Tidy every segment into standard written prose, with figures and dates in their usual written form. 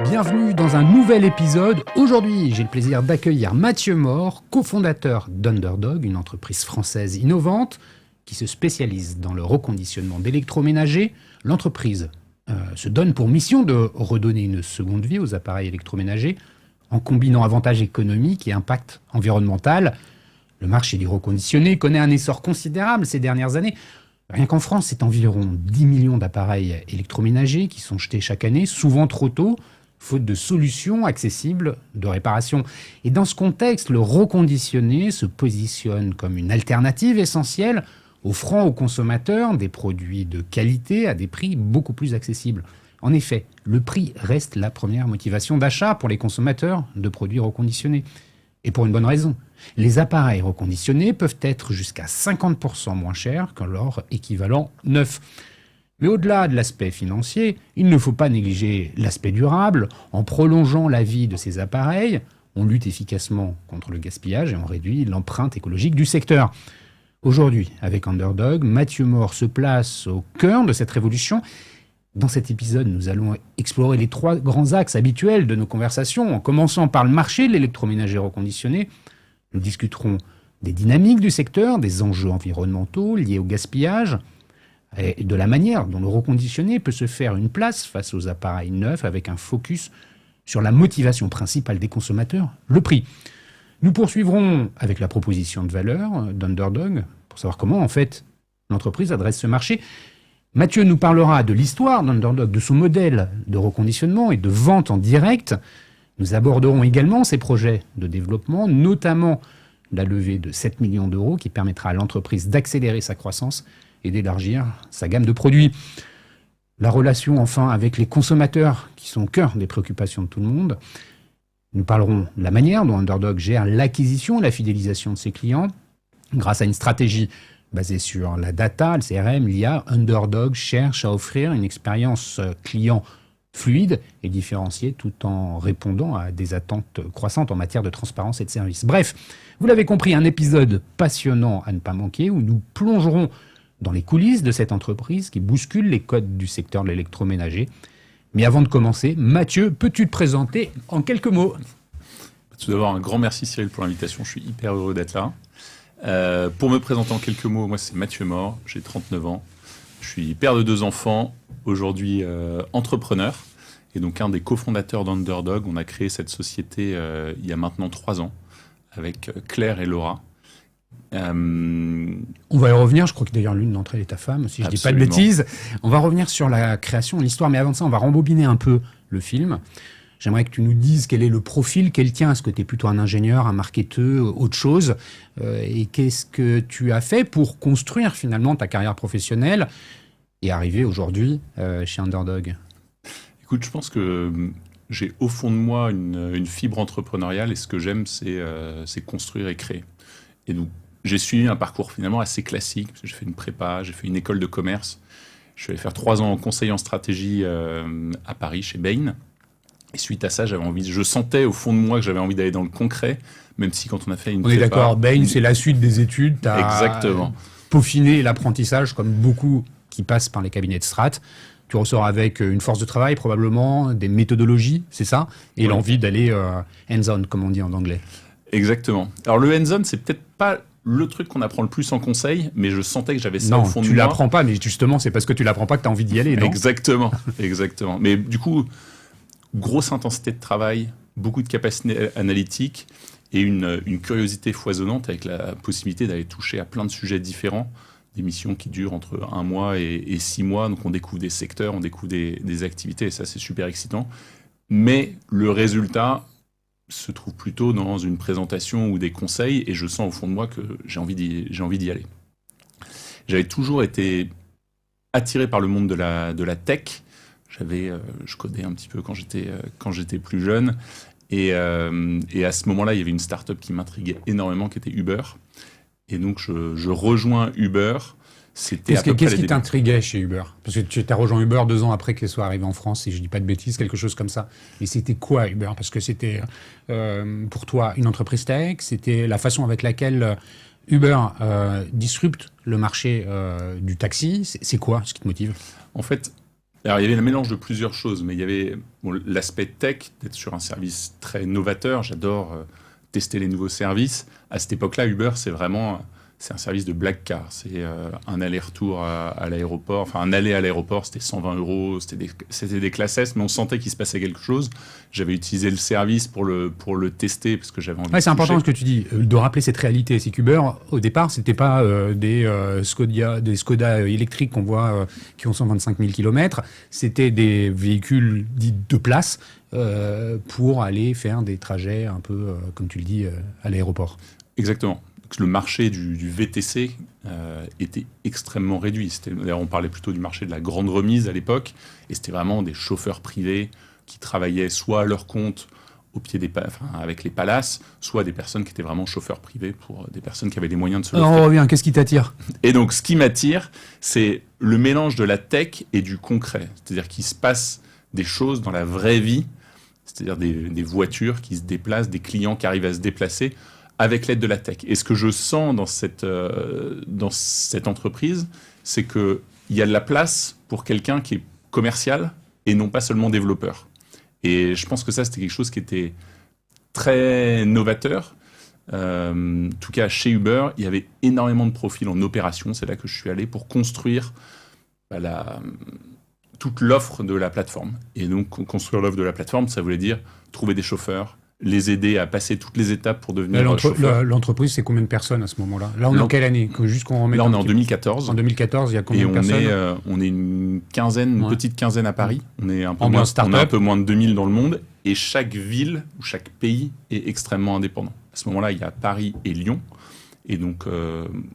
Bienvenue dans un nouvel épisode. Aujourd'hui, j'ai le plaisir d'accueillir Mathieu Mort, cofondateur d'Underdog, une entreprise française innovante qui se spécialise dans le reconditionnement d'électroménagers. L'entreprise se donne pour mission de redonner une seconde vie aux appareils électroménagers en combinant avantages économiques et impact environnemental. Le marché du reconditionné connaît un essor considérable ces dernières années. Rien qu'en France, c'est environ 10 millions d'appareils électroménagers qui sont jetés chaque année, souvent trop tôt, faute de solutions accessibles de réparation. Et dans ce contexte, le reconditionné se positionne comme une alternative essentielle, offrant aux consommateurs des produits de qualité à des prix beaucoup plus accessibles. En effet, le prix reste la première motivation d'achat pour les consommateurs de produits reconditionnés. Et pour une bonne raison. Les appareils reconditionnés peuvent être jusqu'à 50% moins chers que leur équivalent neuf. Mais au-delà de l'aspect financier, il ne faut pas négliger l'aspect durable. En prolongeant la vie de ces appareils, on lutte efficacement contre le gaspillage et on réduit l'empreinte écologique du secteur. Aujourd'hui, avec Underdog, Mathieu Mort se place au cœur de cette révolution. Dans cet épisode, nous allons explorer les 3 grands axes habituels de nos conversations, en commençant par le marché de l'électroménager reconditionné. Nous discuterons des dynamiques du secteur, des enjeux environnementaux liés au gaspillage, et de la manière dont le reconditionné peut se faire une place face aux appareils neufs avec un focus sur la motivation principale des consommateurs, le prix. Nous poursuivrons avec la proposition de valeur d'Underdog pour savoir comment, en fait, l'entreprise adresse ce marché. Mathieu nous parlera de l'histoire d'Underdog, de son modèle de reconditionnement et de vente en direct. Nous aborderons également ses projets de développement, notamment la levée de 7 millions d'euros qui permettra à l'entreprise d'accélérer sa croissance et d'élargir sa gamme de produits. La relation enfin avec les consommateurs qui sont au cœur des préoccupations de tout le monde. Nous parlerons de la manière dont Underdog gère l'acquisition et la fidélisation de ses clients grâce à une stratégie basée sur la data, le CRM, l'IA. Underdog cherche à offrir une expérience client fluide et différenciée tout en répondant à des attentes croissantes en matière de transparence et de service. Bref, vous l'avez compris, un épisode passionnant à ne pas manquer où nous plongerons dans les coulisses de cette entreprise qui bouscule les codes du secteur de l'électroménager. Mais avant de commencer, Mathieu, peux-tu te présenter en quelques mots ? Tout d'abord, un grand merci Cyril pour l'invitation, je suis hyper heureux d'être là. Pour me présenter en quelques mots, moi c'est Mathieu Mort, j'ai 39 ans, je suis père de 2 enfants, aujourd'hui entrepreneur et donc un des cofondateurs d'Underdog. On a créé cette société il y a maintenant 3 ans avec Claire et Laura. On va y revenir, je crois que d'ailleurs l'une d'entre elles est ta femme, si je ne dis pas de bêtises. On va revenir sur la création, l'histoire, mais avant ça on va rembobiner un peu le film. J'aimerais que tu nous dises quel est le profil qu'elle tient. Est-ce que tu es plutôt un ingénieur, un marketeur, autre chose et qu'est-ce que tu as fait pour construire finalement ta carrière professionnelle et arriver aujourd'hui chez Underdog ? Écoute, je pense que j'ai au fond de moi une fibre entrepreneuriale et ce que j'aime, c'est construire et créer. Et donc, j'ai suivi un parcours finalement assez classique. Parce que j'ai fait une prépa, j'ai fait une école de commerce. Je suis allé faire 3 ans en conseil en stratégie à Paris, chez Bain. Et suite à ça, je sentais au fond de moi que j'avais envie d'aller dans le concret, même si quand on a fait une prépa... On est d'accord, Bain, c'est la suite des études. Exactement. Peaufiné l'apprentissage, comme beaucoup qui passent par les cabinets de strat. Tu ressors avec une force de travail, probablement, des méthodologies, c'est ça ? Et l'envie d'aller hands-on, comme on dit en anglais. Exactement. Alors le hands-on, c'est peut-être pas le truc qu'on apprend le plus en conseil, mais je sentais que j'avais ça au fond de moi. Non, tu l'apprends pas, mais justement, c'est parce que tu l'apprends pas que tu as envie d'y aller, non ? Exactement, exactement. Mais du coup, grosse intensité de travail, beaucoup de capacités analytiques et une curiosité foisonnante avec la possibilité d'aller toucher à plein de sujets différents, des missions qui durent entre 1 mois et 6 mois, donc on découvre des secteurs, on découvre des activités, et ça c'est super excitant. Mais le résultat se trouve plutôt dans une présentation ou des conseils, et je sens au fond de moi que j'ai envie d'y aller. J'avais toujours été attiré par le monde de la tech. Je codais un petit peu quand j'étais plus jeune, et à ce moment-là, il y avait une start-up qui m'intriguait énormément, qui était Uber. Et donc, je rejoins Uber. Qu'est-ce qui t'intriguait chez Uber ? Parce que tu as rejoint Uber 2 ans après qu'elle soit arrivée en France, si je ne dis pas de bêtises, quelque chose comme ça. Et c'était quoi Uber ? Parce que c'était pour toi une entreprise tech, c'était la façon avec laquelle Uber disrupte le marché du taxi. C'est quoi ce qui te motive ? En fait, Alors, il y avait le mélange de plusieurs choses, mais il y avait l'aspect tech, d'être sur un service très novateur. J'adore tester les nouveaux services. À cette époque-là, Uber, c'est un service de black car. C'est un aller-retour à l'aéroport. Enfin, un aller à l'aéroport, c'était 120 €. C'était des classes S, mais on sentait qu'il se passait quelque chose. J'avais utilisé le service pour le tester parce que j'avais envie de C'est important ce toucher. que tu dis, de rappeler cette réalité. C'est qu'Uber, au départ, c'était pas des Skoda électriques qu'on voit qui ont 125 000 km. C'était des véhicules dits de place pour aller faire des trajets un peu, comme tu le dis, à l'aéroport. Exactement. Le marché du VTC était extrêmement réduit. D'ailleurs, on parlait plutôt du marché de la grande remise à l'époque, et c'était vraiment des chauffeurs privés qui travaillaient soit à leur compte au pied avec les palaces, soit des personnes qui étaient vraiment chauffeurs privés pour des personnes qui avaient les moyens de se le On faire. revient, qu'est-ce qui t'attire? Et donc, ce qui m'attire, c'est le mélange de la tech et du concret. C'est-à-dire qu'il se passe des choses dans la vraie vie, c'est-à-dire des voitures qui se déplacent, des clients qui arrivent à se déplacer avec l'aide de la tech. Et ce que je sens dans cette entreprise, c'est qu'il y a de la place pour quelqu'un qui est commercial et non pas seulement développeur. Et je pense que ça, c'était quelque chose qui était très novateur. En tout cas, chez Uber, il y avait énormément de profils en opération. C'est là que je suis allé pour construire toute l'offre de la plateforme. Et donc, construire l'offre de la plateforme, ça voulait dire trouver des chauffeurs, les aider à passer toutes les étapes pour devenir chauffeur. L'entreprise, c'est combien de personnes à ce moment-là? Là, on est en quelle année? Juste qu'on remette Là, on est en 2014. En 2014, il y a combien de personnes? Et on est une petite quinzaine à Paris. On est un peu moins de 2000 dans le monde. Et chaque ville ou chaque pays est extrêmement indépendant. À ce moment-là, il y a Paris et Lyon. Et donc,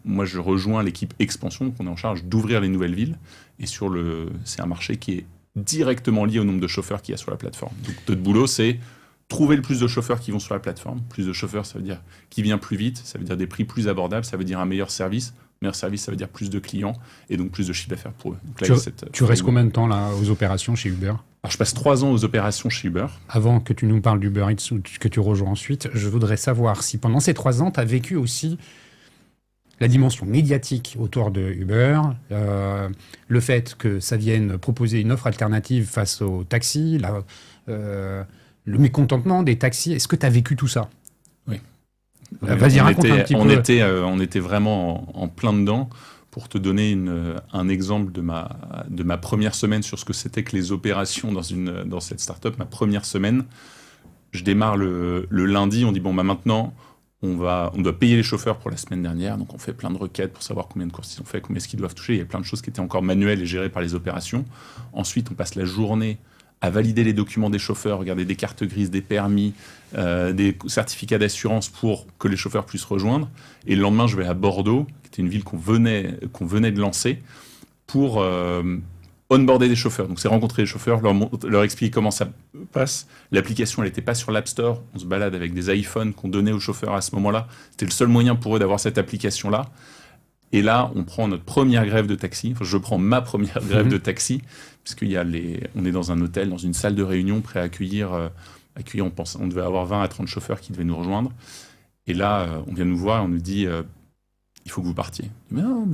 moi, je rejoins l'équipe Expansion. Donc, on est en charge d'ouvrir les nouvelles villes. Et c'est un marché qui est directement lié au nombre de chauffeurs qu'il y a sur la plateforme. Donc, notre boulot, c'est trouver le plus de chauffeurs qui vont sur la plateforme. Plus de chauffeurs, ça veut dire qui vient plus vite, ça veut dire des prix plus abordables, ça veut dire un meilleur service. Meilleur service, ça veut dire plus de clients et donc plus de chiffre d'affaires pour eux. Donc là, tu restes combien de temps là aux opérations chez Uber? Alors, je passe 3 ans aux opérations chez Uber. Avant que tu nous parles d'Uber Eats ou que tu rejoins ensuite, je voudrais savoir si pendant ces 3 ans, tu as vécu aussi la dimension médiatique autour de Uber, le fait que ça vienne proposer une offre alternative face aux taxis, le mécontentement des taxis. Est-ce que tu as vécu tout ça? Oui. Vas-y, raconte un petit peu. On était vraiment en plein dedans. Pour te donner un exemple de ma première semaine sur ce que c'était que les opérations dans cette start-up, ma première semaine, je démarre le lundi, on dit maintenant, on doit payer les chauffeurs pour la semaine dernière, donc on fait plein de requêtes pour savoir combien de courses ils ont fait, combien est-ce qu'ils doivent toucher. Il y a plein de choses qui étaient encore manuelles et gérées par les opérations. Ensuite, on passe la journée à valider les documents des chauffeurs, regarder des cartes grises, des permis, des certificats d'assurance pour que les chauffeurs puissent rejoindre. Et le lendemain, je vais à Bordeaux, qui était une ville qu'on venait de lancer, pour onboarder des chauffeurs. Donc, c'est rencontrer les chauffeurs, leur expliquer comment ça passe. L'application, elle n'était pas sur l'App Store. On se balade avec des iPhones qu'on donnait aux chauffeurs à ce moment-là. C'était le seul moyen pour eux d'avoir cette application-là. Et là, on prend notre première grève de taxi. Enfin, je prends ma première grève de taxi, puisqu'on est dans un hôtel, dans une salle de réunion, prêt à accueillir. On devait avoir 20 à 30 chauffeurs qui devaient nous rejoindre. Et là, on vient nous voir et on nous dit il faut que vous partiez. Mais non,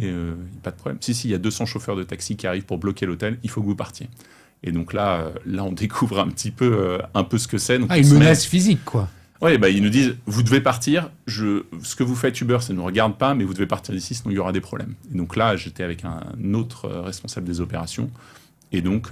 pas de problème. Si, il y a 200 chauffeurs de taxi qui arrivent pour bloquer l'hôtel, il faut que vous partiez. Et donc là, on découvre un peu ce que c'est. Donc, une menace physique, quoi. Oui, ils nous disent, vous devez partir, ce que vous faites Uber, ça ne nous regarde pas, mais vous devez partir d'ici, sinon il y aura des problèmes. Et donc là, j'étais avec un autre responsable des opérations, et donc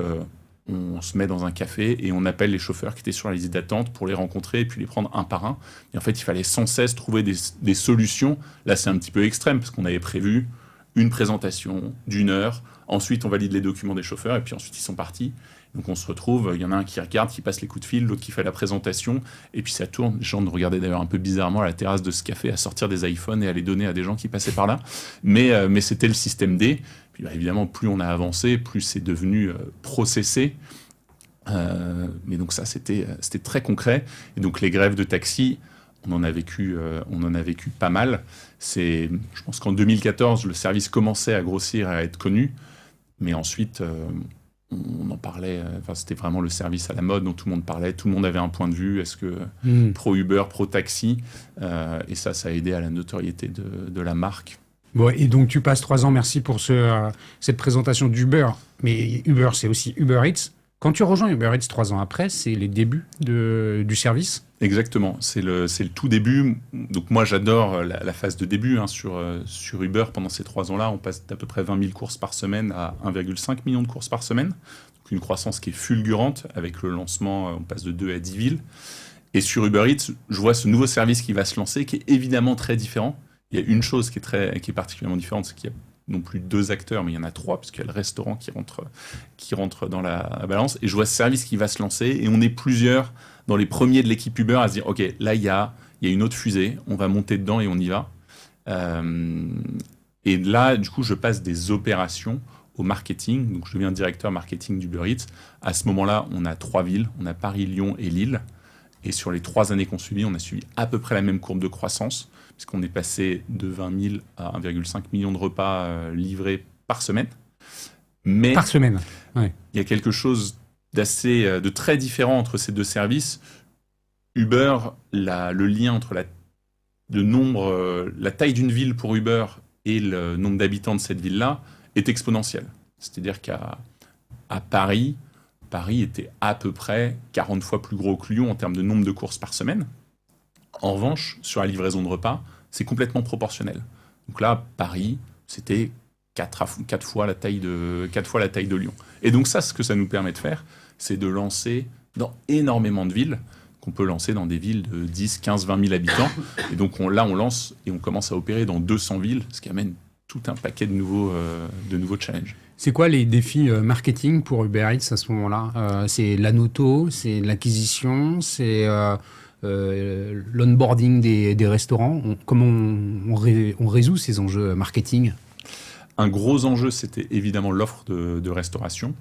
on se met dans un café et on appelle les chauffeurs qui étaient sur la liste d'attente pour les rencontrer et puis les prendre un par un. Et en fait, il fallait sans cesse trouver des solutions. Là, c'est un petit peu extrême, parce qu'on avait prévu une présentation d'1 heure, ensuite on valide les documents des chauffeurs, et puis ensuite ils sont partis. Donc on se retrouve, il y en a un qui regarde, qui passe les coups de fil, l'autre qui fait la présentation, et puis ça tourne. Les gens nous regardaient d'ailleurs un peu bizarrement à la terrasse de ce café, à sortir des iPhones et à les donner à des gens qui passaient par là. Mais c'était le système D. Puis évidemment, plus on a avancé, plus c'est devenu processé. Mais donc ça, c'était très concret. Et donc les grèves de taxi, on en a vécu pas mal. Je pense qu'en 2014, le service commençait à grossir et à être connu. Mais ensuite... on en parlait, c'était vraiment le service à la mode dont tout le monde parlait, tout le monde avait un point de vue, est-ce que pro-Uber, pro-taxi, et ça a aidé à la notoriété de la marque. Bon, et donc tu passes 3 ans, merci pour cette présentation d'Uber. Mais Uber, c'est aussi Uber Eats. Quand tu rejoins Uber Eats 3 ans après, c'est les débuts du service. Exactement, c'est le tout début. Donc moi j'adore la phase de début sur Uber. Pendant ces 3 ans-là, on passe d'à peu près 20 000 courses par semaine à 1,5 million de courses par semaine. Donc une croissance qui est fulgurante. Avec le lancement, on passe de 2 à 10 villes. Et sur Uber Eats, je vois ce nouveau service qui va se lancer, qui est évidemment très différent. Il y a une chose qui est particulièrement différente, c'est qu'il y a non plus 2 acteurs, mais il y en a 3, puisqu'il y a le restaurant qui rentre dans la balance. Et je vois ce service qui va se lancer, et on est plusieurs dans les premiers de l'équipe Uber à se dire, OK, là, il y a une autre fusée, on va monter dedans et on y va. Et là, du coup, je passe des opérations au marketing. Donc, je deviens directeur marketing d'Uber Eats. À ce moment-là, on a 3 villes. On a Paris, Lyon et Lille. Et sur les 3 années qu'on suivi, on a suivi à peu près la même courbe de croissance, puisqu'on est passé de 20 000 à 1,5 million de repas livrés par semaine. Mais par semaine, ouais. Il y a quelque chose de très différent entre ces 2 services. Uber, le lien entre la taille d'une ville pour Uber et le nombre d'habitants de cette ville-là est exponentiel. C'est-à-dire qu'à Paris était à peu près 40 fois plus gros que Lyon en termes de nombre de courses par semaine. En revanche, sur la livraison de repas, c'est complètement proportionnel. Donc là, Paris, c'était 4 fois la taille de Lyon. Et donc ça, ce que ça nous permet de faire, c'est de lancer dans énormément de villes, qu'on peut lancer dans des villes de 10, 15, 20 000 habitants. Et donc on lance et on commence à opérer dans 200 villes, ce qui amène tout un paquet de nouveaux challenges. C'est quoi les défis marketing pour Uber Eats à ce moment-là? C'est l'anoto, c'est l'acquisition, c'est l'onboarding des restaurants. Comment on résout ces enjeux marketing? Un gros enjeu, c'était évidemment l'offre de restauration.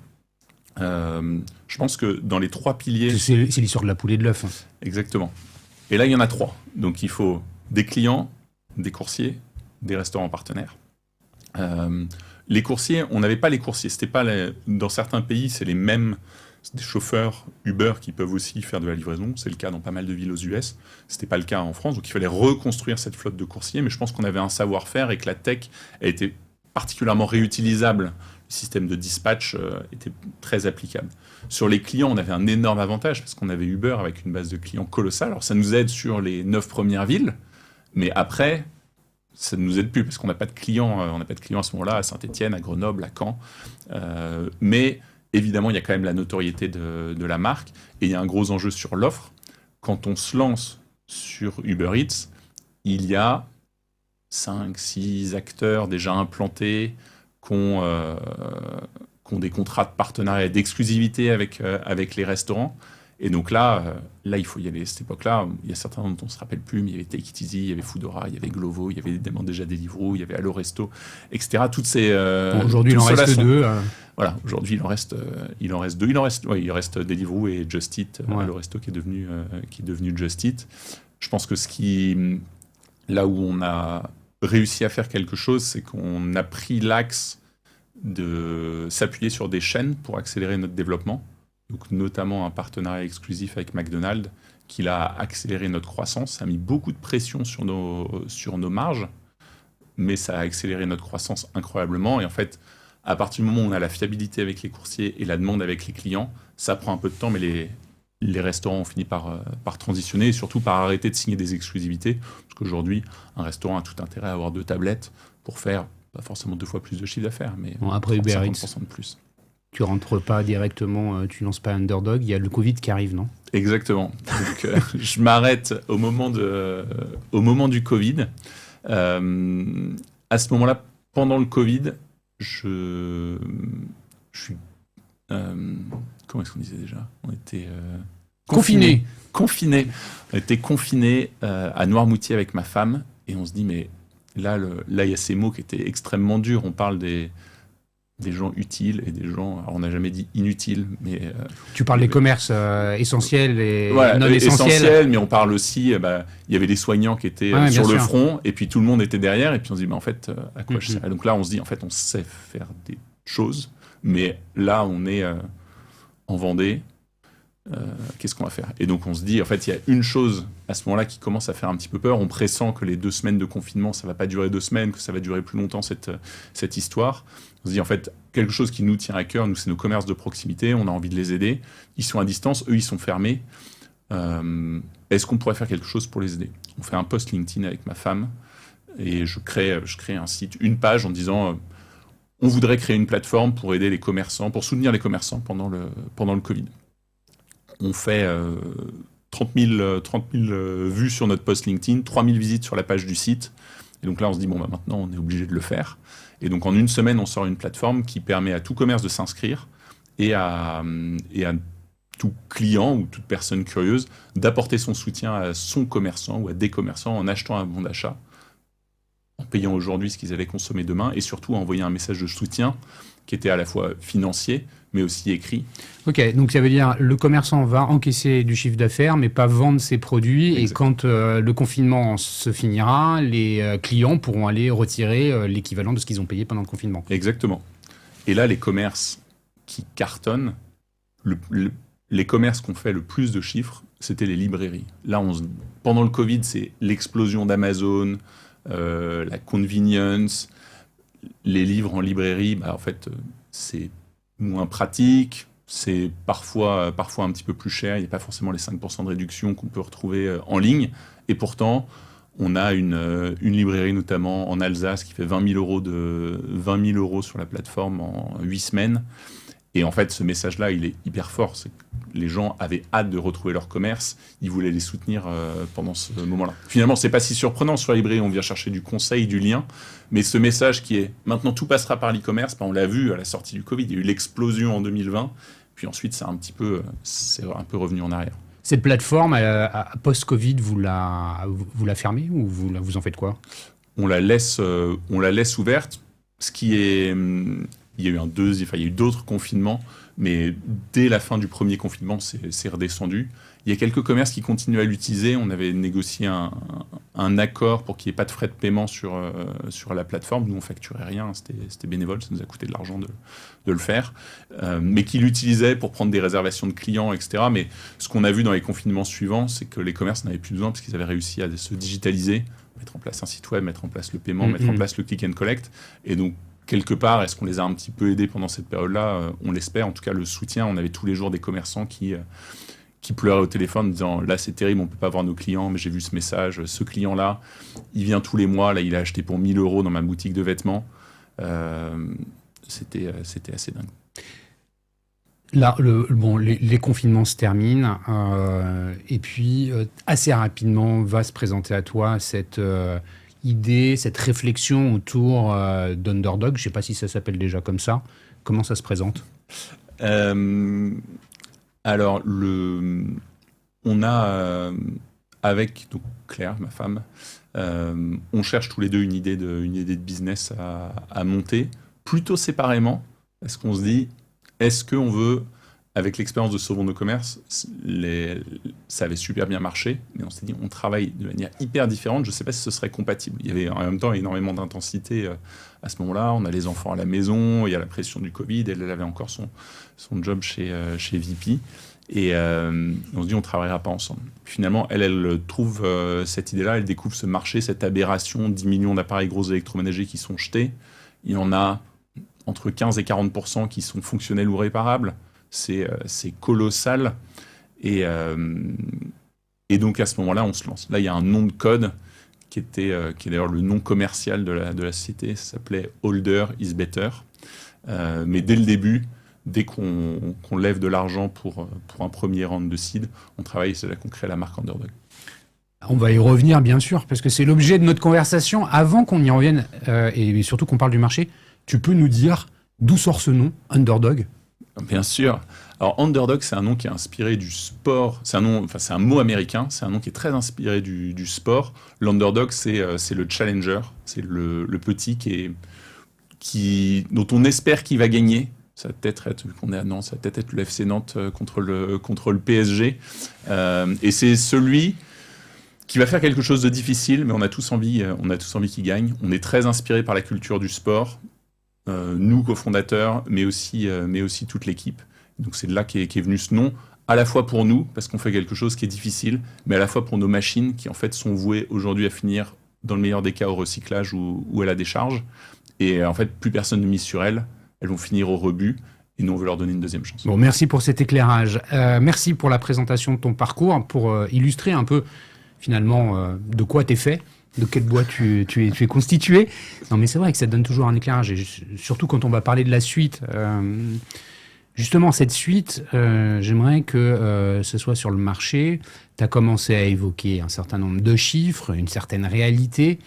Je pense que dans les 3 piliers... C'est l'histoire de la poule et de l'œuf. Hein. Exactement. Et là, il y en a 3. Donc il faut des clients, des coursiers, des restaurants partenaires. Les coursiers, on n'avait pas les coursiers. Dans certains pays, c'est les mêmes des chauffeurs Uber qui peuvent aussi faire de la livraison. C'est le cas dans pas mal de villes aux US. C'était pas le cas en France. Donc il fallait reconstruire cette flotte de coursiers. Mais je pense qu'on avait un savoir-faire et que la tech a été particulièrement réutilisable. Le système de dispatch était très applicable. Sur les clients, on avait un énorme avantage parce qu'on avait Uber avec une base de clients colossale. Alors ça nous aide sur les 9 premières villes. Mais après... ça ne nous aide plus parce qu'on n'a pas de clients, à ce moment-là à Saint-Étienne, à Grenoble, à Caen. Mais évidemment, il y a quand même la notoriété de la marque et il y a un gros enjeu sur l'offre. Quand on se lance sur Uber Eats, il y a 5, 6 acteurs déjà implantés qui ont des contrats de partenariat et d'exclusivité avec les restaurants. Et donc là, il faut y aller. À cette époque-là, il y a certains dont on ne se rappelle plus, mais il y avait Take It Easy, il y avait Foodora, il y avait Glovo, il y avait évidemment déjà Deliveroo, il y avait Allo Resto, etc. Toutes ces... aujourd'hui, il en reste 2. Voilà, aujourd'hui, il en reste 2. Il reste Deliveroo et Just Eat, Allo Resto qui est devenu Just Eat. Je pense que là où on a réussi à faire quelque chose, c'est qu'on a pris l'axe de s'appuyer sur des chaînes pour accélérer notre développement. Donc, notamment un partenariat exclusif avec McDonald's qui a accéléré notre croissance. Ça a mis beaucoup de pression sur nos marges, mais ça a accéléré notre croissance incroyablement. Et en fait, à partir du moment où on a la fiabilité avec les coursiers et la demande avec les clients, ça prend un peu de temps, mais les restaurants ont fini par transitionner et surtout par arrêter de signer des exclusivités. Parce qu'aujourd'hui, un restaurant a tout intérêt à avoir 2 tablettes pour faire pas forcément 2 fois plus de chiffre d'affaires, mais après Uber 50% de plus. Tu rentres pas directement, tu lances pas Underdog, il y a le Covid qui arrive, non? Exactement. Donc, je m'arrête au moment du Covid. À ce moment-là, pendant le Covid, je suis... comment est-ce qu'on disait déjà? On était... Confinés. On était confinés à Noirmoutier avec ma femme et on se dit, mais là, il y a ces mots qui étaient extrêmement durs. On parle des gens utiles et des gens, alors on n'a jamais dit inutiles, mais... tu parles des commerces essentiels et non essentiels. Essentiels, mais on parle aussi, il y avait des soignants qui étaient sur le front, et puis tout le monde était derrière, et puis on se dit, mais en fait, à quoi je sais? Donc là, on se dit, en fait, on sait faire des choses, mais là, on est en Vendée, Qu'est-ce qu'on va faire? Et donc on se dit, en fait, il y a une chose à ce moment-là qui commence à faire un petit peu peur. On pressent que les 2 semaines de confinement, ça va pas durer 2 semaines, que ça va durer plus longtemps cette histoire. On se dit, en fait, quelque chose qui nous tient à cœur, nous, c'est nos commerces de proximité, on a envie de les aider. Ils sont à distance, eux, ils sont fermés. Est-ce qu'on pourrait faire quelque chose pour les aider? On fait un post LinkedIn avec ma femme et je crée un site, une page en disant on voudrait créer une plateforme pour aider les commerçants, pour soutenir les commerçants pendant le Covid. On fait 30 000 vues sur notre post LinkedIn, 3 000 visites sur la page du site. Et donc là, on se dit, bon, maintenant, on est obligé de le faire. Et donc, en une semaine, on sort une plateforme qui permet à tout commerce de s'inscrire et à tout client ou toute personne curieuse d'apporter son soutien à son commerçant ou à des commerçants en achetant un bon d'achat, en payant aujourd'hui ce qu'ils avaient consommé demain et surtout en envoyant un message de soutien qui était à la fois financier, mais aussi écrit. Ok, donc ça veut dire le commerçant va encaisser du chiffre d'affaires, mais pas vendre ses produits. Exactement. Et quand le confinement se finira, les clients pourront aller retirer l'équivalent de ce qu'ils ont payé pendant le confinement. Exactement. Et là, les commerces qui cartonnent, les commerces qui ont fait le plus de chiffres, c'était les librairies. Là, pendant le Covid, c'est l'explosion d'Amazon, la convenience, les livres en librairie, en fait, c'est moins pratique, c'est parfois un petit peu plus cher, il n'y a pas forcément les 5% de réduction qu'on peut retrouver en ligne, et pourtant, on a une librairie notamment en Alsace qui fait 20 000 € sur la plateforme en 8 semaines, et en fait, ce message-là, il est hyper fort, c'est que les gens avaient hâte de retrouver leur commerce, ils voulaient les soutenir pendant ce moment-là. Finalement, c'est pas si surprenant sur la librairie, on vient chercher du conseil, du lien, mais ce message qui est maintenant tout passera par l'e-commerce, on l'a vu à la sortie du Covid, il y a eu l'explosion en 2020, puis ensuite c'est un peu revenu en arrière. Cette plateforme, post-Covid, vous la fermez ou vous en faites quoi? On la laisse ouverte, ce qui est... Il y a eu d'autres confinements, mais dès la fin du premier confinement, c'est redescendu. Il y a quelques commerces qui continuent à l'utiliser. On avait négocié un accord pour qu'il n'y ait pas de frais de paiement sur la plateforme. Nous, on ne facturait rien, c'était bénévole, ça nous a coûté de l'argent de le faire. Mais qui l'utilisaient pour prendre des réservations de clients, etc. Mais ce qu'on a vu dans les confinements suivants, c'est que les commerces n'avaient plus besoin parce qu'ils avaient réussi à se digitaliser, mettre en place un site web, mettre en place le paiement, mettre en place le click and collect. Et donc, quelque part, est-ce qu'on les a un petit peu aidés pendant cette période-là? On l'espère. En tout cas, le soutien, on avait tous les jours des commerçants qui pleuraient au téléphone en disant « Là, c'est terrible, on ne peut pas voir nos clients, mais j'ai vu ce message. Ce client-là, il vient tous les mois. Là, il a acheté pour 1 000 € dans ma boutique de vêtements. » C'était assez dingue. Là, les confinements se terminent et puis assez rapidement va se présenter à toi cette... idée, cette réflexion autour d'Underdog, je ne sais pas si ça s'appelle déjà comme ça. Comment ça se présente? Alors, on a, avec donc, Claire, ma femme, on cherche tous les deux une idée de business à monter, plutôt séparément, parce qu'on se dit, est-ce qu'on veut... Avec l'expérience de Sauvons nos commerces, ça avait super bien marché, mais on s'est dit on travaille de manière hyper différente, je ne sais pas si ce serait compatible. Il y avait en même temps énormément d'intensité à ce moment-là, on a les enfants à la maison, il y a la pression du Covid, elle avait encore son job chez VP, et on se dit on ne travaillera pas ensemble. Finalement, elle trouve cette idée-là, elle découvre ce marché, cette aberration, 10 millions d'appareils gros électroménagers qui sont jetés, il y en a entre 15 et 40% qui sont fonctionnels ou réparables. C'est colossal. Et donc, à ce moment-là, on se lance. Là, il y a un nom de code qui est d'ailleurs le nom commercial de la société. Ça s'appelait Older is Better. Mais dès le début, dès qu'on lève de l'argent pour un premier round de seed, on travaille, c'est là qu'on crée la marque Underdog. On va y revenir, bien sûr, parce que c'est l'objet de notre conversation. Avant qu'on y revienne, et surtout qu'on parle du marché, tu peux nous dire d'où sort ce nom, Underdog ? Bien sûr. Alors, Underdog, c'est un nom qui est inspiré du sport. C'est un mot américain. C'est un nom qui est très inspiré du sport. L'Underdog, c'est le challenger. C'est le petit dont on espère qu'il va gagner. Ça va peut-être être le FC Nantes contre le PSG. Et c'est celui qui va faire quelque chose de difficile, mais on a tous envie qu'il gagne. On est très inspiré par la culture du sport. Nous, cofondateurs, mais aussi toute l'équipe. Donc c'est de là qu'est venu ce nom, à la fois pour nous, parce qu'on fait quelque chose qui est difficile, mais à la fois pour nos machines qui en fait sont vouées aujourd'hui à finir, dans le meilleur des cas, au recyclage ou à la décharge. Et en fait, plus personne ne mise sur elles. Elles vont finir au rebut. Et nous, on veut leur donner une deuxième chance. Bon, merci pour cet éclairage. Merci pour la présentation de ton parcours, pour illustrer un peu, finalement, de quoi tu es fait, de quel bois tu es constitué. Non, mais c'est vrai que ça donne toujours un éclairage. Et surtout quand on va parler de la suite. Justement, cette suite, j'aimerais que ce soit sur le marché. Tu as commencé à évoquer un certain nombre de chiffres, une certaine réalité.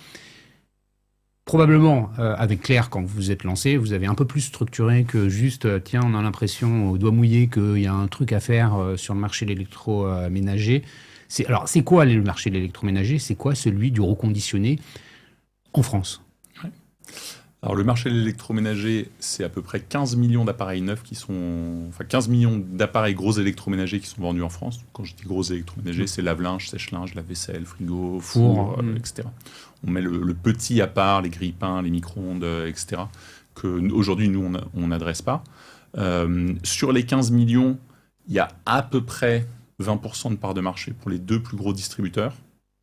Probablement, avec Claire, quand vous vous êtes lancé, vous avez un peu plus structuré que juste, tiens, on a l'impression au doigt mouillé qu'il y a un truc à faire sur le marché de l'électroménager. Alors, c'est quoi le marché de l'électroménager? C'est quoi celui du reconditionné en France? Ouais. Alors, le marché de l'électroménager, c'est à peu près 15 millions d'appareils neufs Enfin, 15 millions d'appareils gros électroménagers qui sont vendus en France. Quand je dis gros électroménagers, c'est lave-linge, sèche-linge, lave-vaisselle, frigo, four, etc. On met le petit à part, les grille-pains, les micro-ondes, etc., qu'aujourd'hui, nous, on n'adresse pas. Sur les 15 millions, il y a à peu près 20% de part de marché pour les deux plus gros distributeurs,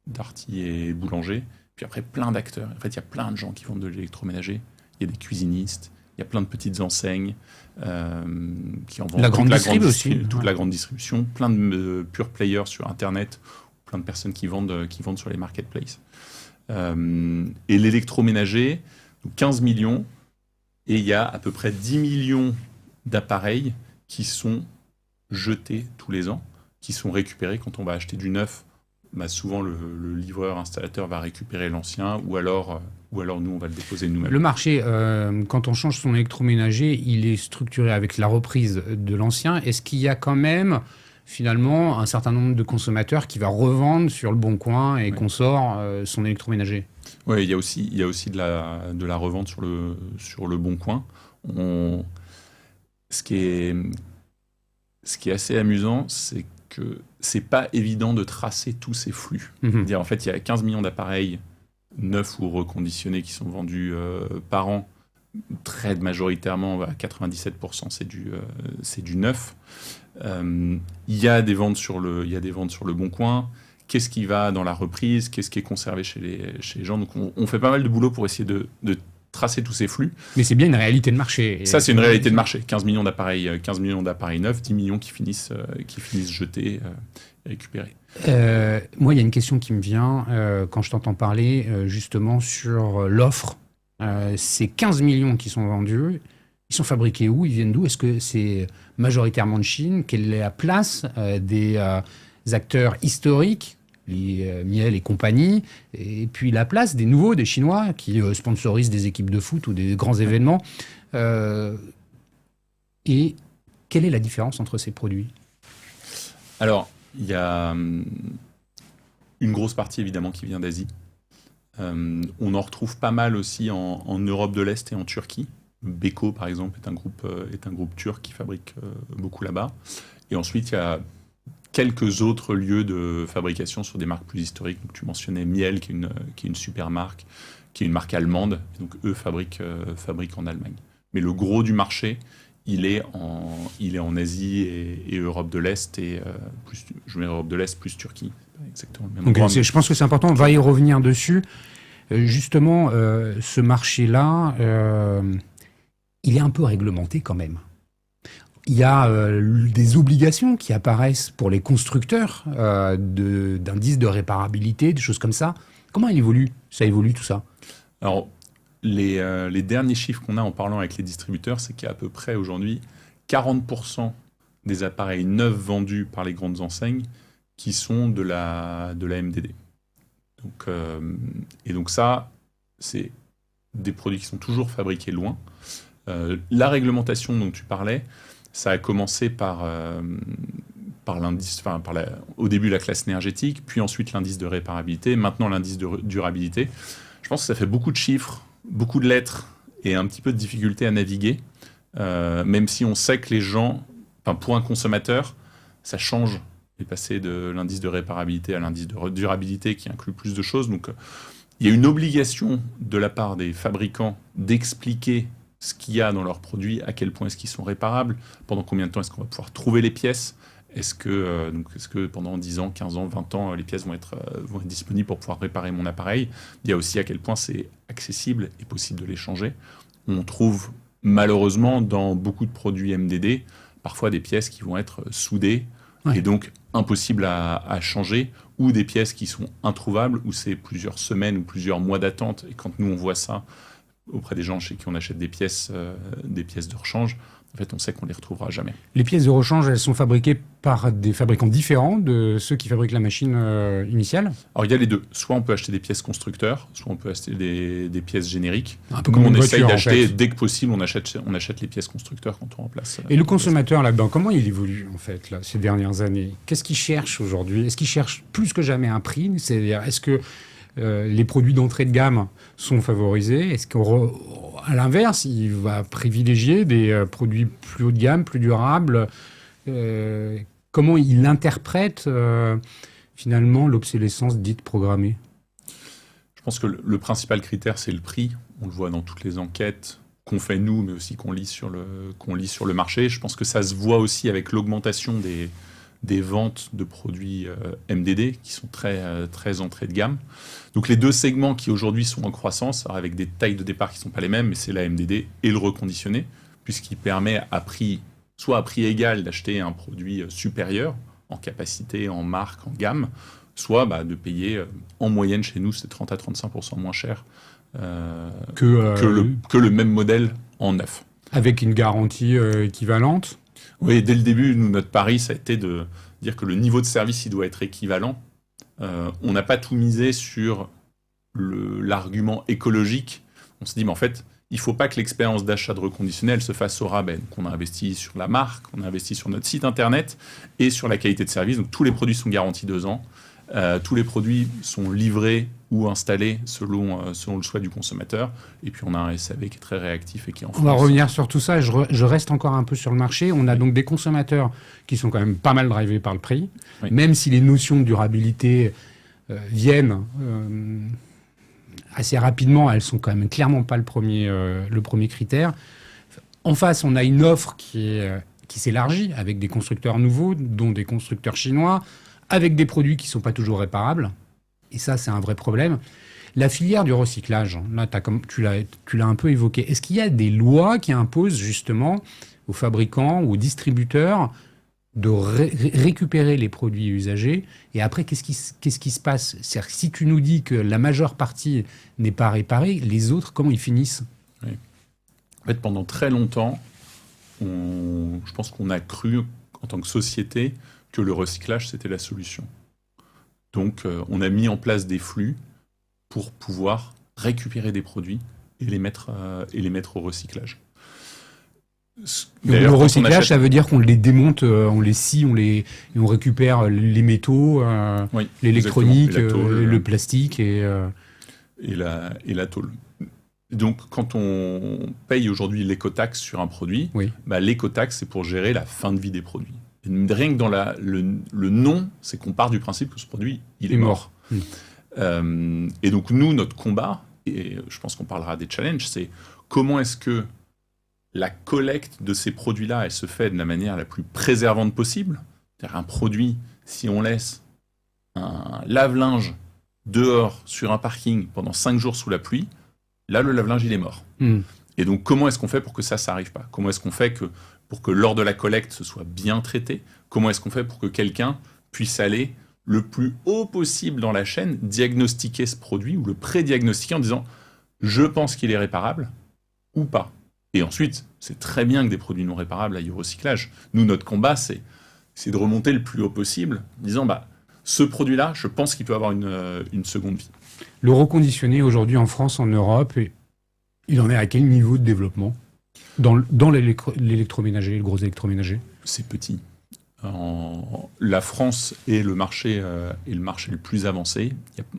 Darty et Boulanger. Puis après, plein d'acteurs. En fait, il y a plein de gens qui vendent de l'électroménager. Il y a des cuisinistes, il y a plein de petites enseignes qui en vendent. La grande distribution aussi. Toute la grande distribution, plein de pure players sur Internet, plein de personnes qui vendent sur les marketplaces. Et l'électroménager, 15 millions, et il y a à peu près 10 millions d'appareils qui sont jetés tous les ans, qui sont récupérés quand on va acheter du neuf. Bah souvent, le livreur installateur va récupérer l'ancien, ou alors nous, on va le déposer nous-mêmes. Le marché, quand on change son électroménager, il est structuré avec la reprise de l'ancien. Est-ce qu'il y a quand même, finalement, un certain nombre de consommateurs qui va revendre sur le Bon Coin et qu'on sort son électroménager? Oui, il y a aussi de la revente sur le Bon Coin. Ce qui est assez amusant, c'est que c'est pas évident de tracer tous ces flux. C'est-à-dire, en fait, il y a 15 millions d'appareils neufs ou reconditionnés qui sont vendus par an. Très majoritairement, à 97%, c'est du neuf. Il y a des ventes sur le Bon Coin. Qu'est-ce qui va dans la reprise? Qu'est-ce qui est conservé chez les gens? Donc, on fait pas mal de boulot pour essayer de tracer tous ces flux. Mais c'est bien une réalité de marché. Ça, c'est une réalité de marché. 15 millions d'appareils neufs, 10 millions qui finissent jetés, récupérés. Moi, il y a une question qui me vient quand je t'entends parler justement sur l'offre. Ces 15 millions qui sont vendus, ils sont fabriqués où? Ils viennent d'où? Est-ce que c'est majoritairement de Chine? Quelle est la place des acteurs historiques, les Miel et compagnie, et puis la place des nouveaux, des Chinois, qui sponsorisent des équipes de foot ou des grands événements. Et quelle est la différence entre ces produits? Alors, il y a une grosse partie, évidemment, qui vient d'Asie. On en retrouve pas mal aussi en Europe de l'Est et en Turquie. Beko, par exemple, est un groupe turc qui fabrique beaucoup là-bas. Et ensuite, il y a quelques autres lieux de fabrication sur des marques plus historiques. Donc, tu mentionnais Miel, qui est une super marque, qui est une marque allemande. Et donc, eux fabriquent en Allemagne. Mais le gros du marché, il est en Asie et Europe de l'Est. Et je mets Europe de l'Est plus Turquie. C'est pas exactement le même endroit. Je pense que c'est important. On va y revenir dessus. Justement, ce marché-là, il est un peu réglementé quand même. Il y a des obligations qui apparaissent pour les constructeurs d'indices de réparabilité, des choses comme ça. Comment ça évolue tout ça? Alors, les derniers chiffres qu'on a en parlant avec les distributeurs, c'est qu'il y a à peu près aujourd'hui 40% des appareils neufs vendus par les grandes enseignes qui sont de la MDD. Donc ça, c'est des produits qui sont toujours fabriqués loin. La réglementation dont tu parlais, ça a commencé par l'indice, au début la classe énergétique, puis ensuite l'indice de réparabilité, maintenant l'indice de durabilité. Je pense que ça fait beaucoup de chiffres, beaucoup de lettres et un petit peu de difficulté à naviguer, même si on sait que les gens, pour un consommateur, ça change de passer de l'indice de réparabilité à l'indice de durabilité qui inclut plus de choses. Donc il y a une obligation de la part des fabricants d'expliquer ce qu'il y a dans leurs produits, à quel point est-ce qu'ils sont réparables, pendant combien de temps est-ce qu'on va pouvoir trouver les pièces, Est-ce que pendant 10 ans, 15 ans, 20 ans, les pièces vont être disponibles pour pouvoir réparer mon appareil? Il y a aussi à quel point c'est accessible et possible de les changer. On trouve malheureusement dans beaucoup de produits MDD parfois des pièces qui vont être soudées et donc impossibles à changer, ou des pièces qui sont introuvables, où c'est plusieurs semaines ou plusieurs mois d'attente. Et quand nous on voit ça auprès des gens chez qui on achète des pièces de rechange, en fait, on sait qu'on ne les retrouvera jamais. Les pièces de rechange, elles sont fabriquées par des fabricants différents de ceux qui fabriquent la machine initiale? Alors, il y a les deux. Soit on peut acheter des pièces constructeurs, soit on peut acheter des pièces génériques. Un peu comme une voiture, essaye d'acheter, en fait. dès que possible, on achète les pièces constructeurs quand on remplace. Et le consommateur, là-dedans, comment il évolue, en fait, là, ces dernières années? Qu'est-ce qu'il cherche aujourd'hui? Est-ce qu'il cherche plus que jamais un prix? C'est-à-dire, est-ce que les produits d'entrée de gamme sont favorisés? Est-ce qu'à l'inverse, il va privilégier des produits plus haut de gamme, plus durables? Comment il interprète finalement l'obsolescence dite programmée? Je pense que le principal critère, c'est le prix. On le voit dans toutes les enquêtes qu'on fait nous, mais aussi qu'on lit sur le marché. Je pense que ça se voit aussi avec l'augmentation des ventes de produits MDD qui sont très entrée de gamme. Donc les deux segments qui aujourd'hui sont en croissance, alors avec des tailles de départ qui ne sont pas les mêmes, mais c'est la MDD et le reconditionné, puisqu'il permet soit à prix égal d'acheter un produit supérieur en capacité, en marque, en gamme, soit de payer en moyenne chez nous, c'est 30 à 35% moins cher que le même modèle en neuf. Avec une garantie équivalente? Oui, dès le début, nous, notre pari, ça a été de dire que le niveau de service, il doit être équivalent. On n'a pas tout misé sur l'argument écologique. On se dit, mais en fait, il ne faut pas que l'expérience d'achat de reconditionnel se fasse au rabais. Donc, on a investi sur la marque, on a investi sur notre site internet et sur la qualité de service. Donc, tous les produits sont garantis 2 ans. Tous les produits sont livrés ou installés selon le souhait du consommateur. Et puis, on a un SAV qui est très réactif et qui en France. On va revenir sur tout ça. Je reste encore un peu sur le marché. On a donc des consommateurs qui sont quand même pas mal drivés par le prix, oui. Même si les notions de durabilité viennent assez rapidement. Elles sont quand même clairement pas le premier critère. En face, on a une offre qui s'élargit avec des constructeurs nouveaux, dont des constructeurs chinois, avec des produits qui ne sont pas toujours réparables. Et ça, c'est un vrai problème. La filière du recyclage, là, tu l'as un peu évoqué. Est-ce qu'il y a des lois qui imposent justement aux fabricants ou aux distributeurs de récupérer les produits usagés? Et après, qu'est-ce qui se passe? C'est-à-dire que si tu nous dis que la majeure partie n'est pas réparée, les autres, comment ils finissent? Oui. En fait, pendant très longtemps, je pense qu'on a cru, en tant que société, que le recyclage, c'était la solution. Donc, on a mis en place des flux pour pouvoir récupérer des produits et les mettre au recyclage. Le recyclage, ça veut dire qu'on les démonte, on les scie, et on récupère les métaux, oui, l'électronique, le plastique et la tôle. Donc, quand on paye aujourd'hui l'écotaxe sur un produit, oui. L'écotaxe, c'est pour gérer la fin de vie des produits. Et rien que dans le nom, c'est qu'on part du principe que ce produit, il est mort. Et donc, nous, notre combat, et je pense qu'on parlera des challenges, c'est comment est-ce que la collecte de ces produits-là, elle se fait de la manière la plus préservante possible. C'est-à-dire un produit, si on laisse un lave-linge dehors sur un parking pendant 5 jours sous la pluie, là, le lave-linge, il est mort. Et donc, comment est-ce qu'on fait pour que ça n'arrive pas? Comment est-ce qu'on fait pour que lors de la collecte, ce soit bien traité? Comment est-ce qu'on fait pour que quelqu'un puisse aller le plus haut possible dans la chaîne, diagnostiquer ce produit ou le pré-diagnostiquer en disant « je pense qu'il est réparable » ou pas? Et ensuite, c'est très bien que des produits non réparables aillent au recyclage. Nous, notre combat, c'est de remonter le plus haut possible en disant ce produit-là, je pense qu'il peut avoir une seconde vie. Le reconditionné aujourd'hui en France, en Europe, il en est à quel niveau de développement dans l'électroménager, le gros électroménager? C'est petit. La France est le marché le plus avancé.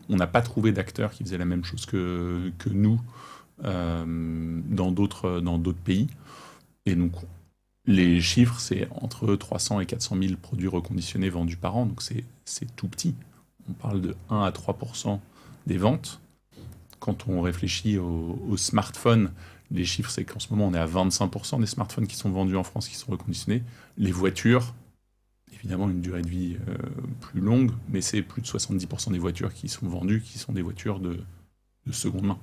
On n'a pas trouvé d'acteurs qui faisaient la même chose que nous dans d'autres pays. Et donc, les chiffres, c'est entre 300 et 400 000 produits reconditionnés vendus par an. Donc, c'est tout petit. On parle de 1 à 3% des ventes. Quand on réfléchit aux smartphones, les chiffres, c'est qu'en ce moment, on est à 25% des smartphones qui sont vendus en France qui sont reconditionnés. Les voitures, évidemment une durée de vie plus longue, mais c'est plus de 70% des voitures qui sont vendues qui sont des voitures de seconde main.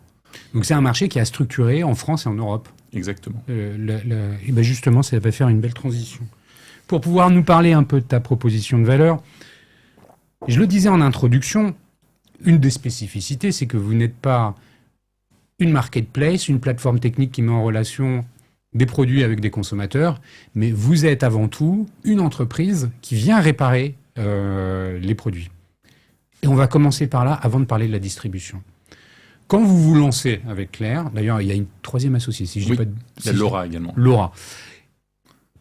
Donc c'est un marché qui a structuré en France et en Europe. Exactement. Et ben justement, ça va faire une belle transition. Pour pouvoir nous parler un peu de ta proposition de valeur, je le disais en introduction, une des spécificités, c'est que vous n'êtes pas une marketplace, une plateforme technique qui met en relation des produits avec des consommateurs, mais vous êtes avant tout une entreprise qui vient réparer les produits. Et on va commencer par là avant de parler de la distribution. Quand vous vous lancez avec Claire, d'ailleurs il y a une troisième associée, si je dis Oui, pas de... il y a Laura également. Laura.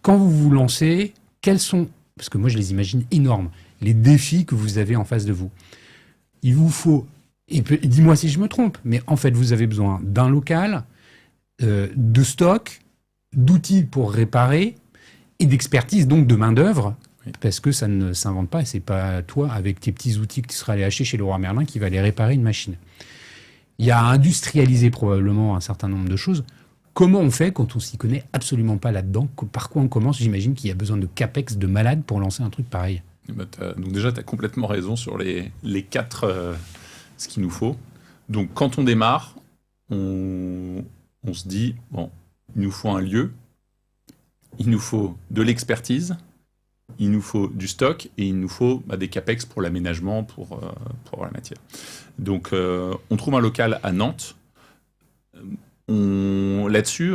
Quand vous vous lancez, quels sont, parce que moi je les imagine énormes, les défis que vous avez en face de vous? Il vous faut, et dis-moi si je me trompe, mais en fait vous avez besoin d'un local, de stock, d'outils pour réparer et d'expertise, donc de main-d'œuvre, oui. Parce que ça ne s'invente pas et c'est pas toi, avec tes petits outils que tu seras allé acheter chez Leroy Merlin, qui va aller réparer une machine. Il y a à industrialiser probablement un certain nombre de choses. Comment on fait quand on s'y connaît absolument pas là-dedans? Par quoi on commence? J'imagine qu'il y a besoin de capex de malade pour lancer un truc pareil. Donc déjà, tu as complètement raison sur les 4, ce qu'il nous faut. Donc quand on démarre, on se dit, bon, il nous faut un lieu, il nous faut de l'expertise, il nous faut du stock et il nous faut des capex pour l'aménagement, pour la matière. Donc on trouve un local à Nantes. Là-dessus,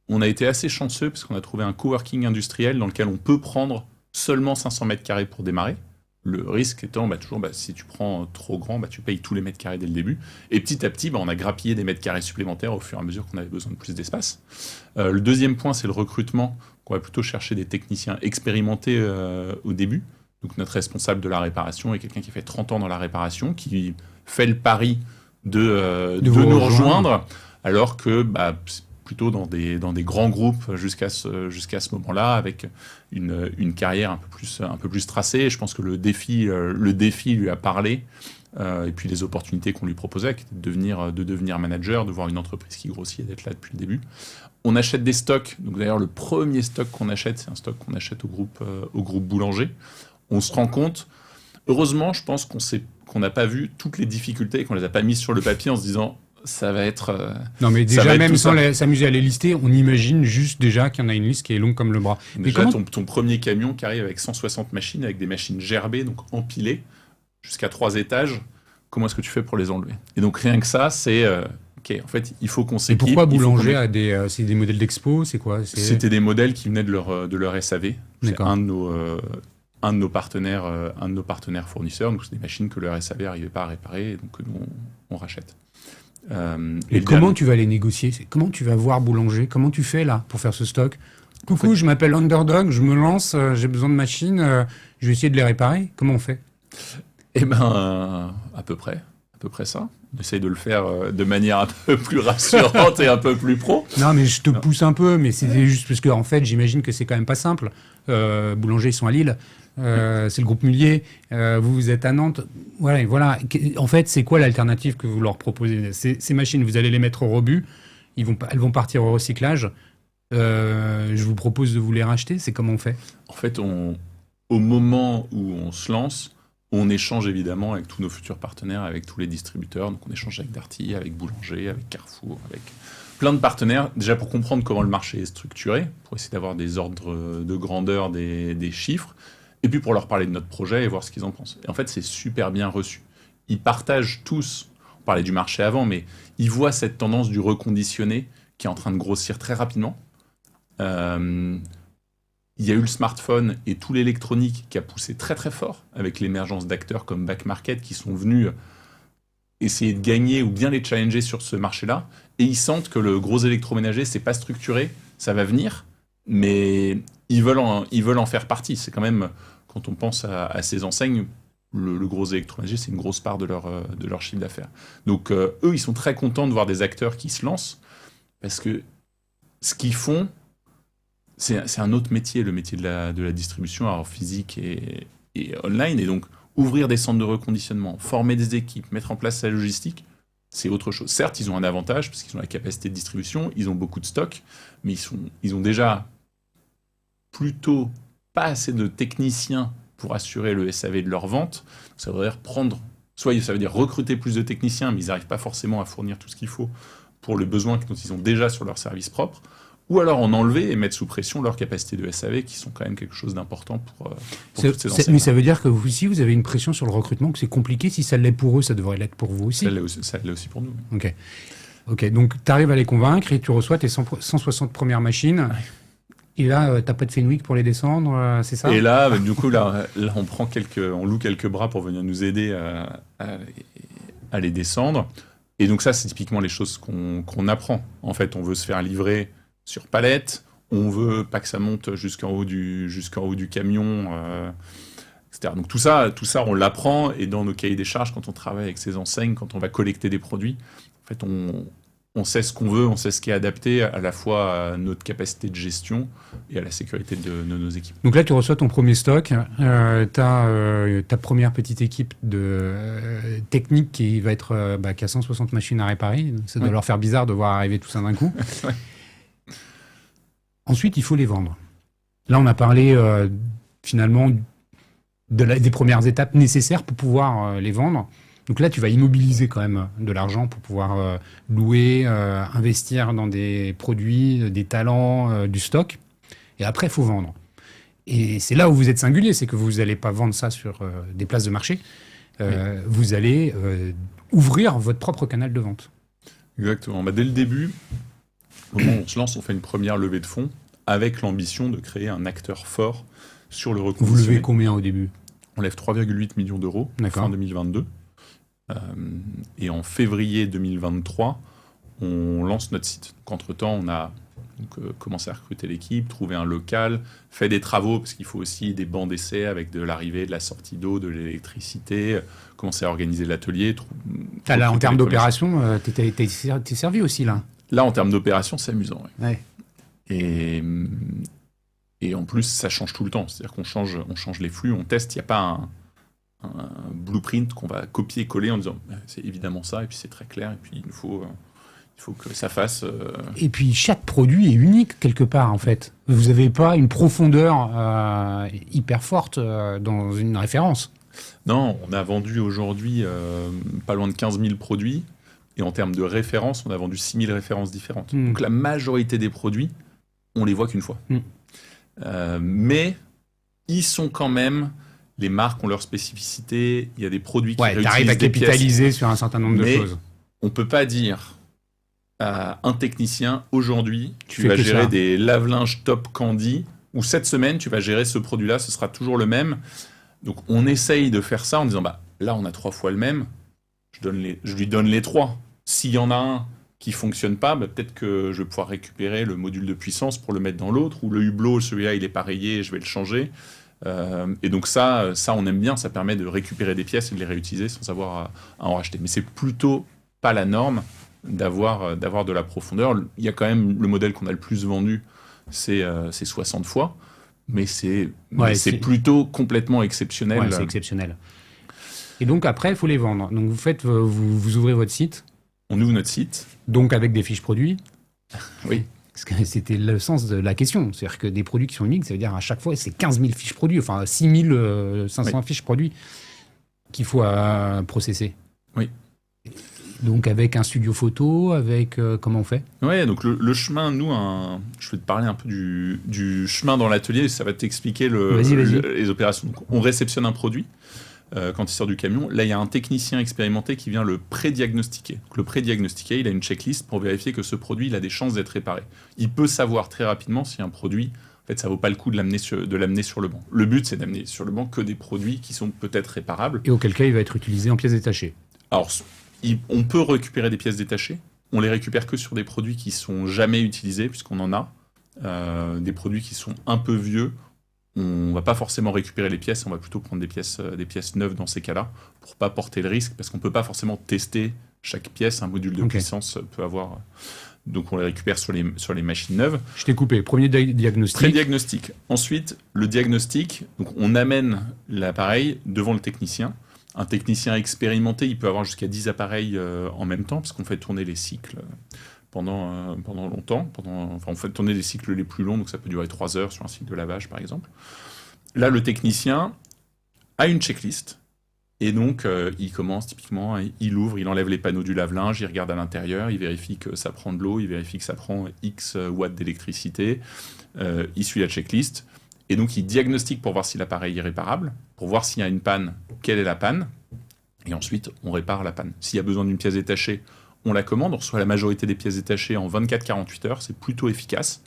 on a été assez chanceux parce qu'on a trouvé un coworking industriel dans lequel on peut prendre seulement 500 mètres carrés pour démarrer. Le risque étant toujours, si tu prends trop grand, tu payes tous les mètres carrés dès le début. Et petit à petit, on a grappillé des mètres carrés supplémentaires au fur et à mesure qu'on avait besoin de plus d'espace. Le deuxième point, c'est le recrutement. On va plutôt chercher des techniciens expérimentés au début. Donc notre responsable de la réparation est quelqu'un qui fait 30 ans dans la réparation, qui fait le pari de nous rejoindre, alors que plutôt dans des grands groupes jusqu'à ce moment-là, avec une carrière un peu plus tracée. Je pense que le défi lui a parlé, et puis les opportunités qu'on lui proposait, qui étaient de devenir manager, de voir une entreprise qui grossit et d'être là depuis le début. On achète des stocks. Donc d'ailleurs, le premier stock qu'on achète, c'est un stock qu'on achète au groupe Boulanger. On se rend compte, heureusement, je pense qu'on n'a pas vu toutes les difficultés et qu'on les a pas mises sur le papier en se disant ça va être. Non, mais déjà, même sans s'amuser à les lister, on imagine juste déjà qu'il y en a une liste qui est longue comme le bras. Déjà, ton premier camion qui arrive avec 160 machines, avec des machines gerbées, donc empilées, jusqu'à 3 étages, comment est-ce que tu fais pour les enlever? Et donc, rien que ça, c'est. Ok, en fait, il faut qu'on s'équipe. Et pourquoi Boulanger a c'est des modèles d'expo? C'est quoi? C'était des modèles qui venaient de leur SAV. C'est un de nos partenaires fournisseurs. Donc, c'est des machines que leur SAV n'arrivait pas à réparer, et donc que nous, on rachète. Et comment tu vas les négocier? Comment tu vas voir Boulanger? Comment tu fais là pour faire ce stock? Coucou, je m'appelle Underdog, je me lance, j'ai besoin de machines, je vais essayer de les réparer. Comment on fait? Eh ben, à peu près ça. On essaye de le faire de manière un peu plus rassurante et un peu plus pro. Non, mais je te pousse un peu, mais c'était juste parce que en fait, j'imagine que c'est quand même pas simple. Boulanger, ils sont à Lille. C'est le groupe Mullier, vous êtes à Nantes. Voilà. En fait, c'est quoi l'alternative que vous leur proposez? Ces machines, vous allez les mettre au rebut, elles vont partir au recyclage. Je vous propose de vous les racheter, c'est comment on fait? En fait, au moment où on se lance, on échange évidemment avec tous nos futurs partenaires, avec tous les distributeurs. Donc on échange avec Darty, avec Boulanger, avec Carrefour, avec plein de partenaires, déjà pour comprendre comment le marché est structuré, pour essayer d'avoir des ordres de grandeur, des chiffres, et puis pour leur parler de notre projet et voir ce qu'ils en pensent. Et en fait, c'est super bien reçu. Ils partagent tous, on parlait du marché avant, mais ils voient cette tendance du reconditionné qui est en train de grossir très rapidement. Il y a eu le smartphone et tout l'électronique qui a poussé très très fort, avec l'émergence d'acteurs comme Back Market qui sont venus essayer de gagner ou bien les challenger sur ce marché-là. Et ils sentent que le gros électroménager, c'est pas structuré, ça va venir, mais ils veulent en faire partie. C'est quand même, quand on pense à ces enseignes, le gros électroménager, c'est une grosse part de leur chiffre d'affaires. Donc eux, ils sont très contents de voir des acteurs qui se lancent, parce que ce qu'ils font, c'est un autre métier, le métier de la distribution, alors physique et online. Et donc, ouvrir des centres de reconditionnement, former des équipes, mettre en place la logistique, c'est autre chose. Certes, ils ont un avantage, parce qu'ils ont la capacité de distribution, ils ont beaucoup de stock, mais ils ont déjà plutôt pas assez de techniciens pour assurer le SAV de leur vente. Ça veut dire ça veut dire recruter plus de techniciens, mais ils n'arrivent pas forcément à fournir tout ce qu'il faut pour les besoins dont ils ont déjà sur leur service propre, ou alors en enlever et mettre sous pression leurs capacités de SAV, qui sont quand même quelque chose d'important pour toutes ces enseignes. Mais ça veut dire que vous aussi, vous avez une pression sur le recrutement, que c'est compliqué. Si ça l'est pour eux, ça devrait l'être pour vous aussi. Ça l'est aussi pour nous. Ok, donc tu arrives à les convaincre et tu reçois tes 160 premières machines. Ouais. Et là, t'as pas de Fenwick pour les descendre, c'est ça? Et là, du coup, là, on loue quelques bras pour venir nous aider à les descendre. Et donc ça, c'est typiquement les choses qu'on apprend. En fait, on veut se faire livrer sur palette, on veut pas que ça monte jusqu'en haut du camion, etc. Donc tout ça, on l'apprend, et dans nos cahiers des charges, quand on travaille avec ces enseignes, quand on va collecter des produits, en fait, on sait ce qu'on veut, on sait ce qui est adapté à la fois à notre capacité de gestion et à la sécurité de nos équipes. Donc là, tu reçois ton premier stock, tu as ta première petite équipe de technique qui va être qui a 160 machines à réparer. Ça doit leur faire bizarre de voir arriver tout ça d'un coup. Ouais. Ensuite, il faut les vendre. Là, on a parlé finalement des premières étapes nécessaires pour pouvoir les vendre. Donc là, tu vas immobiliser quand même de l'argent pour pouvoir louer, investir dans des produits, des talents, du stock. Et après, il faut vendre. Et c'est là où vous êtes singulier, c'est que vous n'allez pas vendre ça sur des places de marché. Vous allez ouvrir votre propre canal de vente. Exactement. Dès le début, au moment où on se lance, on fait une première levée de fonds avec l'ambition de créer un acteur fort sur le reconditionné. Vous levez combien au début? On lève 3,8 millions d'euros fin 2022. Et en février 2023, on lance notre site. Donc, entre-temps, on a commencé à recruter l'équipe, trouvé un local, fait des travaux, parce qu'il faut aussi des bancs d'essai avec de l'arrivée, de la sortie d'eau, de l'électricité, commencer à organiser l'atelier. Là, en termes d'opération, t'es servi aussi, là. Là, en termes d'opération, c'est amusant. Ouais. Et en plus, ça change tout le temps. C'est-à-dire qu'on change les flux, on teste. Il n'y a pas un blueprint qu'on va copier-coller en disant c'est évidemment ça, et puis c'est très clair, et puis il faut que ça fasse... Et puis chaque produit est unique quelque part, en fait. Vous n'avez pas une profondeur hyper forte dans une référence. Non, on a vendu aujourd'hui pas loin de 15 000 produits, et en termes de références, on a vendu 6 000 références différentes. Donc la majorité des produits, on les voit qu'une fois. Mais ils sont quand même... Les marques ont leur spécificité, il y a des produits qui réutilisent t'arrives à capitaliser sur un certain nombre de choses. On ne peut pas dire à un technicien, aujourd'hui, tu vas gérer des lave-linges Top Candy, ou cette semaine, tu vas gérer ce produit-là, ce sera toujours le même. Donc on essaye de faire ça en disant, là on a 3 fois le même, je lui donne les 3. S'il y en a un qui ne fonctionne pas, peut-être que je vais pouvoir récupérer le module de puissance pour le mettre dans l'autre, ou le hublot, celui-là il est pas rayé, je vais le changer. Et donc ça, on aime bien, ça permet de récupérer des pièces et de les réutiliser sans avoir à en racheter. Mais c'est plutôt pas la norme d'avoir de la profondeur. Il y a quand même le modèle qu'on a le plus vendu, c'est 60 fois, mais c'est plutôt complètement exceptionnel. Ouais, c'est exceptionnel. Et donc après, il faut les vendre. Donc vous ouvrez votre site. On ouvre notre site. Donc avec des fiches produits. Oui. Parce que c'était le sens de la question. C'est-à-dire que des produits qui sont uniques, ça veut dire à chaque fois, c'est 15 000 fiches produits, enfin 6 500 fiches produits qu'il faut processer. Oui. Donc avec un studio photo, avec... comment on fait? Oui, donc le chemin, je vais te parler un peu du chemin dans l'atelier, ça va t'expliquer les opérations. Donc, on réceptionne un produit. Quand il sort du camion, là il y a un technicien expérimenté qui vient le pré-diagnostiquer. Donc, le pré-diagnostiqué, il a une checklist pour vérifier que ce produit il a des chances d'être réparé. Il peut savoir très rapidement si un produit, en fait, ça vaut pas le coup de l'amener sur le banc. Le but, c'est d'amener sur le banc que des produits qui sont peut-être réparables. Et auquel cas, il va être utilisé en pièces détachées. Alors, on peut récupérer des pièces détachées. On les récupère que sur des produits qui sont jamais utilisés, puisqu'on en a. Des produits qui sont un peu vieux. On va pas forcément récupérer les pièces, on va plutôt prendre des pièces neuves dans ces cas-là, pour pas porter le risque, parce qu'on peut pas forcément tester chaque pièce, un module de puissance peut avoir... Donc on les récupère sur les machines neuves. Je t'ai coupé, premier diagnostic. Pré-diagnostic. Ensuite, le diagnostic, donc on amène l'appareil devant le technicien. Un technicien expérimenté, il peut avoir jusqu'à 10 appareils en même temps, parce qu'on fait tourner les cycles... pendant longtemps. On fait tourner les cycles les plus longs, donc ça peut durer 3 heures sur un cycle de lavage, par exemple. là, le technicien a une checklist. Et donc, il commence typiquement, il ouvre, il enlève les panneaux du lave-linge, il regarde à l'intérieur, il vérifie que ça prend de l'eau, il vérifie que ça prend X watts d'électricité, il suit la checklist. Et donc, il diagnostique pour voir si l'appareil est réparable, pour voir s'il y a une panne, quelle est la panne. Et ensuite, on répare la panne. S'il y a besoin d'une pièce détachée, on la commande, on reçoit la majorité des pièces détachées en 24-48 heures, c'est plutôt efficace.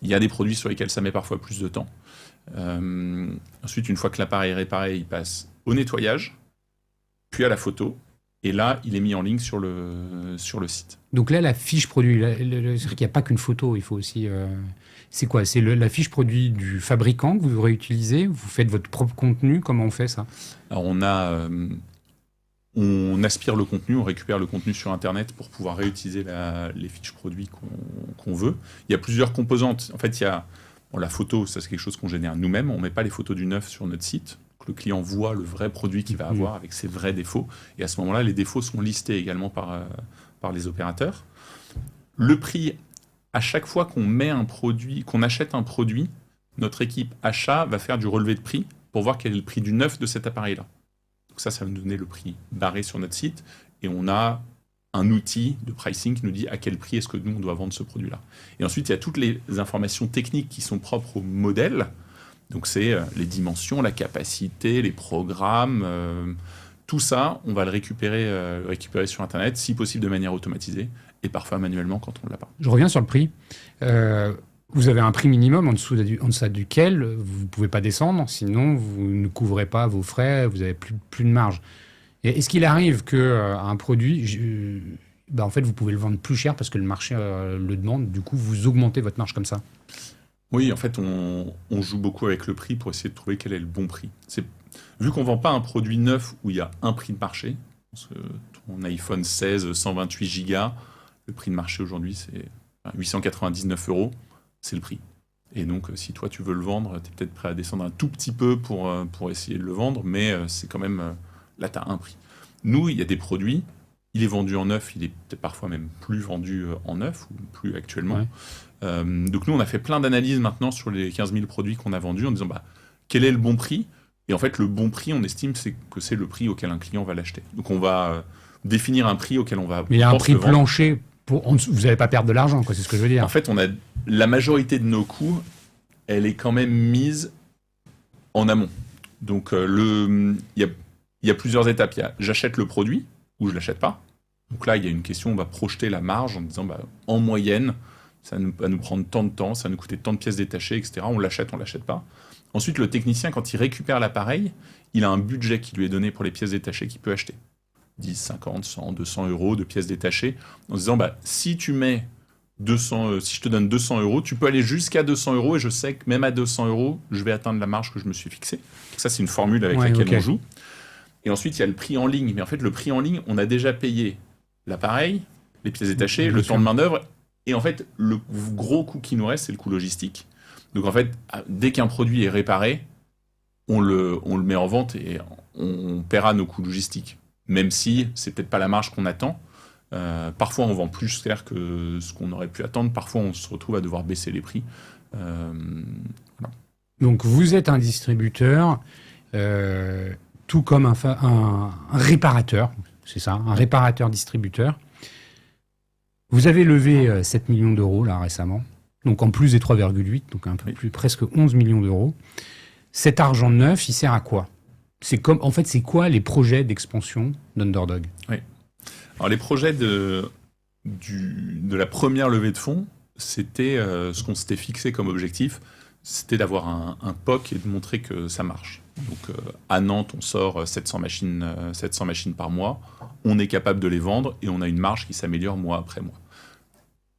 Il y a des produits sur lesquels ça met parfois plus de temps. Ensuite, une fois que l'appareil est réparé, il passe au nettoyage, puis à la photo, et là, il est mis en ligne sur le site. Donc là, la fiche produit, c'est-à-dire qu'il n'y a pas qu'une photo, il faut aussi... C'est quoi? C'est la fiche produit du fabricant que vous réutilisez? Vous faites votre propre contenu? Comment on fait ça? Alors, on aspire le contenu, on récupère le contenu sur Internet pour pouvoir réutiliser les fiches produits qu'on veut. Il y a plusieurs composantes. En fait, il y a la photo, ça c'est quelque chose qu'on génère nous-mêmes. On ne met pas les photos du neuf sur notre site. Le client voit le vrai produit qu'il va avoir avec ses vrais défauts. Et à ce moment-là, les défauts sont listés également par les opérateurs. Le prix, à chaque fois qu'on achète un produit, notre équipe achat va faire du relevé de prix pour voir quel est le prix du neuf de cet appareil-là. Donc ça va nous donner le prix barré sur notre site. Et on a un outil de pricing qui nous dit à quel prix est-ce que nous, on doit vendre ce produit-là. Et ensuite, il y a toutes les informations techniques qui sont propres au modèle. Donc c'est les dimensions, la capacité, les programmes, tout ça, on va le récupérer sur Internet, si possible de manière automatisée, et parfois manuellement quand on ne l'a pas. Je reviens sur le prix. Vous avez un prix minimum en dessous duquel vous ne pouvez pas descendre, sinon vous ne couvrez pas vos frais, vous n'avez plus de marge. Et est-ce qu'il arrive qu'un produit, en fait, vous pouvez le vendre plus cher parce que le marché le demande, du coup vous augmentez votre marge comme ça? Oui, en fait, on joue beaucoup avec le prix pour essayer de trouver quel est le bon prix. Vu qu'on ne vend pas un produit neuf où il y a un prix de marché, parce que ton iPhone 16, 128 Go, le prix de marché aujourd'hui, c'est 899 €, c'est le prix. Et donc, si toi, tu veux le vendre, tu es peut-être prêt à descendre un tout petit peu pour essayer de le vendre, mais c'est quand même... là, tu as un prix. Nous, il y a des produits, il est vendu en neuf, il est peut-être parfois même plus vendu en neuf, ou plus actuellement. Ouais. Donc nous, on a fait plein d'analyses maintenant sur les 15 000 produits qu'on a vendus en disant quel est le bon prix? Et en fait, le bon prix, on estime que c'est le prix auquel un client va l'acheter. Donc on va définir un prix auquel on va... Mais il y a un prix plancher, vous n'allez pas perdre de l'argent, c'est ce que je veux dire. En fait, la majorité de nos coûts, elle est quand même mise en amont. Donc il y a plusieurs étapes. J'achète le produit ou je ne l'achète pas. Donc là, il y a une question, on va projeter la marge en disant en moyenne, ça va nous prendre tant de temps, ça va nous coûter tant de pièces détachées, etc. On l'achète pas. Ensuite, le technicien, quand il récupère l'appareil, il a un budget qui lui est donné pour les pièces détachées qu'il peut acheter. 10, 50, 100, 200 € de pièces détachées, en se disant, si tu mets 200, si je te donne 200 €, tu peux aller jusqu'à 200 € et je sais que même à 200 €, je vais atteindre la marge que je me suis fixée. Ça, c'est une formule avec laquelle on joue. Et ensuite, il y a le prix en ligne. Mais en fait, le prix en ligne, on a déjà payé l'appareil, les pièces détachées, le temps de main-d'œuvre. Et en fait, le gros coût qui nous reste, c'est le coût logistique. Donc en fait, dès qu'un produit est réparé, on le met en vente et on paiera nos coûts logistiques. Même si c'est peut-être pas la marge qu'on attend. Parfois, on vend plus cher que ce qu'on aurait pu attendre. Parfois, on se retrouve à devoir baisser les prix. Voilà. Donc vous êtes un distributeur, tout comme un réparateur, c'est ça, un réparateur-distributeur. Vous avez levé 7 millions d'euros là récemment, donc en plus des 3,8, donc un peu plus, presque 11 millions d'euros. Cet argent neuf, il sert à quoi? C'est quoi les projets d'expansion d'Underdog? Oui. Alors les projets de la première levée de fonds, c'était ce qu'on s'était fixé comme objectif, c'était d'avoir un POC et de montrer que ça marche. Donc à Nantes, on sort 700 machines par mois, on est capable de les vendre et on a une marge qui s'améliore mois après mois.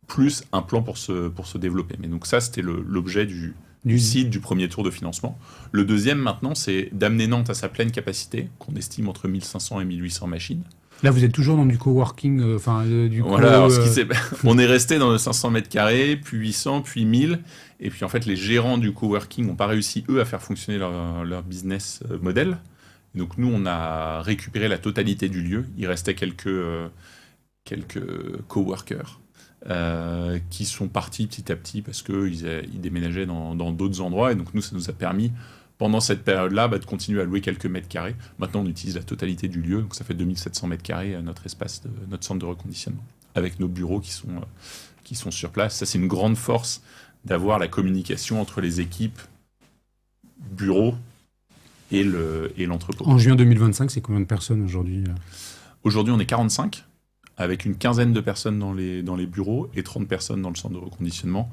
Plus un plan pour se développer. Mais donc ça, c'était l'objet du site, du premier tour de financement. Le deuxième, maintenant, c'est d'amener Nantes à sa pleine capacité, qu'on estime entre 1500 et 1800 machines. Là, vous êtes toujours dans du coworking, on est resté dans le 500 mètres carrés, puis 800, puis 1000. Et puis, en fait, les gérants du coworking n'ont pas réussi, eux, à faire fonctionner leur business model. Donc, nous, on a récupéré la totalité du lieu. Il restait quelques coworkers qui sont partis petit à petit parce qu'ils déménageaient dans d'autres endroits. Et donc, nous, ça nous a permis pendant cette période-là, de continuer à louer quelques mètres carrés. Maintenant, on utilise la totalité du lieu, donc ça fait 2700 mètres carrés notre espace, notre centre de reconditionnement, avec nos bureaux qui sont sur place. Ça, c'est une grande force d'avoir la communication entre les équipes, bureaux et l'entrepôt. En juin 2025, c'est combien de personnes aujourd'hui ? Aujourd'hui, on est 45, avec une quinzaine de personnes dans les bureaux et 30 personnes dans le centre de reconditionnement.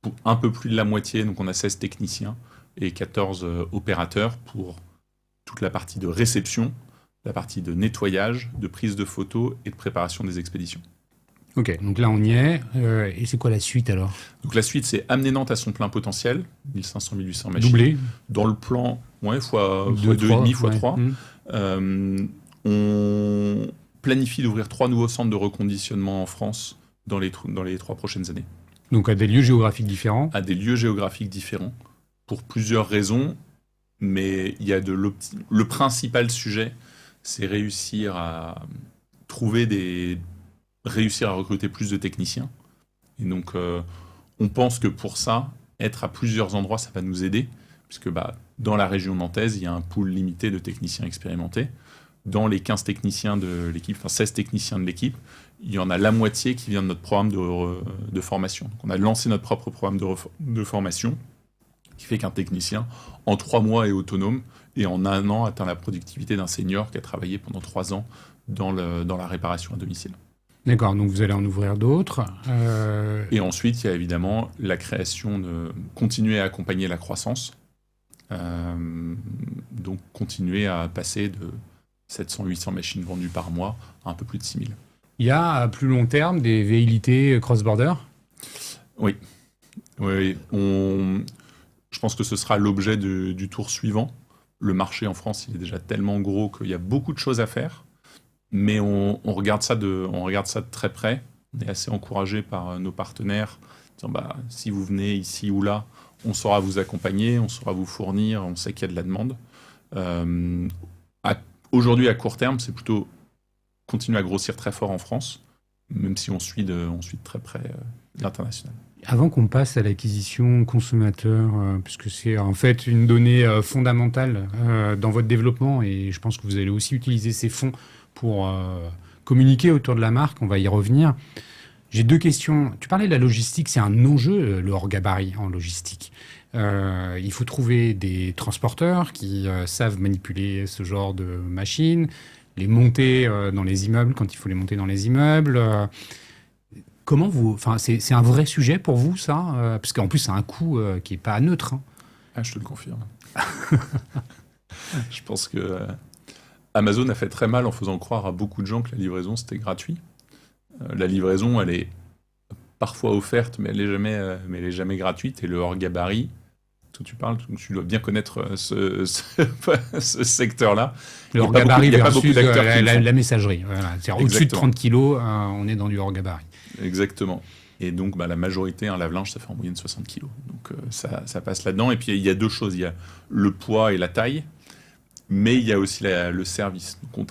Pour un peu plus de la moitié, donc on a 16 techniciens et 14 opérateurs pour toute la partie de réception, la partie de nettoyage, de prise de photos et de préparation des expéditions. Ok, donc là on y est. Et c'est quoi la suite alors ? Donc la suite, c'est amener Nantes à son plein potentiel, 1500-1800 machines. Doublé ? Dans le plan, fois 2,5, 2,5, fois ouais. 3. On planifie d'ouvrir 3 nouveaux centres de reconditionnement en France dans les 3 prochaines années. Donc à des lieux géographiques différents ? À des lieux géographiques différents, pour plusieurs raisons, mais il y a le principal sujet, c'est réussir à recruter plus de techniciens. Et donc, on pense que pour ça, être à plusieurs endroits, ça va nous aider, puisque dans la région nantaise, il y a un pool limité de techniciens expérimentés. Dans les 15 techniciens de l'équipe, 16 techniciens de l'équipe, il y en a la moitié qui vient de notre programme de formation. Donc, on a lancé notre propre programme de formation, qui fait qu'un technicien, en 3 mois, est autonome, et en 1 an, atteint la productivité d'un senior qui a travaillé pendant 3 ans dans la réparation à domicile. D'accord, donc vous allez en ouvrir d'autres. Et ensuite, il y a évidemment la création de continuer à accompagner la croissance. Donc, continuer à passer de 700-800 machines vendues par mois à un peu plus de 6000. Il y a à plus long terme des velléités cross-border ? Oui. Je pense que ce sera l'objet du tour suivant. Le marché en France, il est déjà tellement gros qu'il y a beaucoup de choses à faire. Mais on regarde ça de très près. On est assez encouragé par nos partenaires. Disant, si vous venez ici ou là, on saura vous accompagner, on saura vous fournir, on sait qu'il y a de la demande. Aujourd'hui, à court terme, c'est plutôt continuer à grossir très fort en France, même si on suit de très près l'international. Avant qu'on passe à l'acquisition consommateur, puisque c'est en fait une donnée fondamentale dans votre développement, et je pense que vous allez aussi utiliser ces fonds pour communiquer autour de la marque, on va y revenir. J'ai 2 questions. Tu parlais de la logistique, c'est un enjeu, le hors-gabarit en logistique. Il faut trouver des transporteurs qui savent manipuler ce genre de machines, les monter dans les immeubles quand il faut les monter dans les immeubles. Comment c'est un vrai sujet pour vous, ça parce qu'en plus, c'est un coût qui n'est pas neutre. Hein. Je te le confirme. Je pense que Amazon a fait très mal en faisant croire à beaucoup de gens que la livraison, c'était gratuit. La livraison, elle est parfois offerte, mais elle est jamais gratuite. Et le hors-gabarit, dont tu parles, tu dois bien connaître ce secteur-là. Le hors-gabarit versus la messagerie. Voilà. C'est-à-dire au-dessus de 30 kilos, on est dans du hors-gabarit. Exactement. Et donc, la majorité, un lave-linge, ça fait en moyenne 60 kilos. Donc, ça passe là-dedans. Et puis, il y a 2 choses. Il y a le poids et la taille, mais il y a aussi le service. Donc,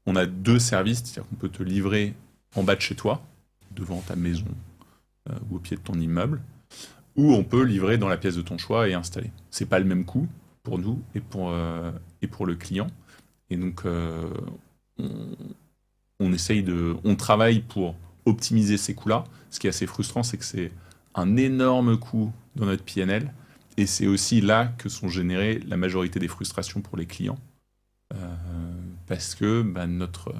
on a 2 services, c'est-à-dire qu'on peut te livrer en bas de chez toi, devant ta maison ou au pied de ton immeuble, ou on peut livrer dans la pièce de ton choix et installer. C'est pas le même coût pour nous et pour le client. Et donc, on travaille pour optimiser ces coûts-là. Ce qui est assez frustrant, c'est que c'est un énorme coût dans notre PNL, et c'est aussi là que sont générées la majorité des frustrations pour les clients. Parce que notre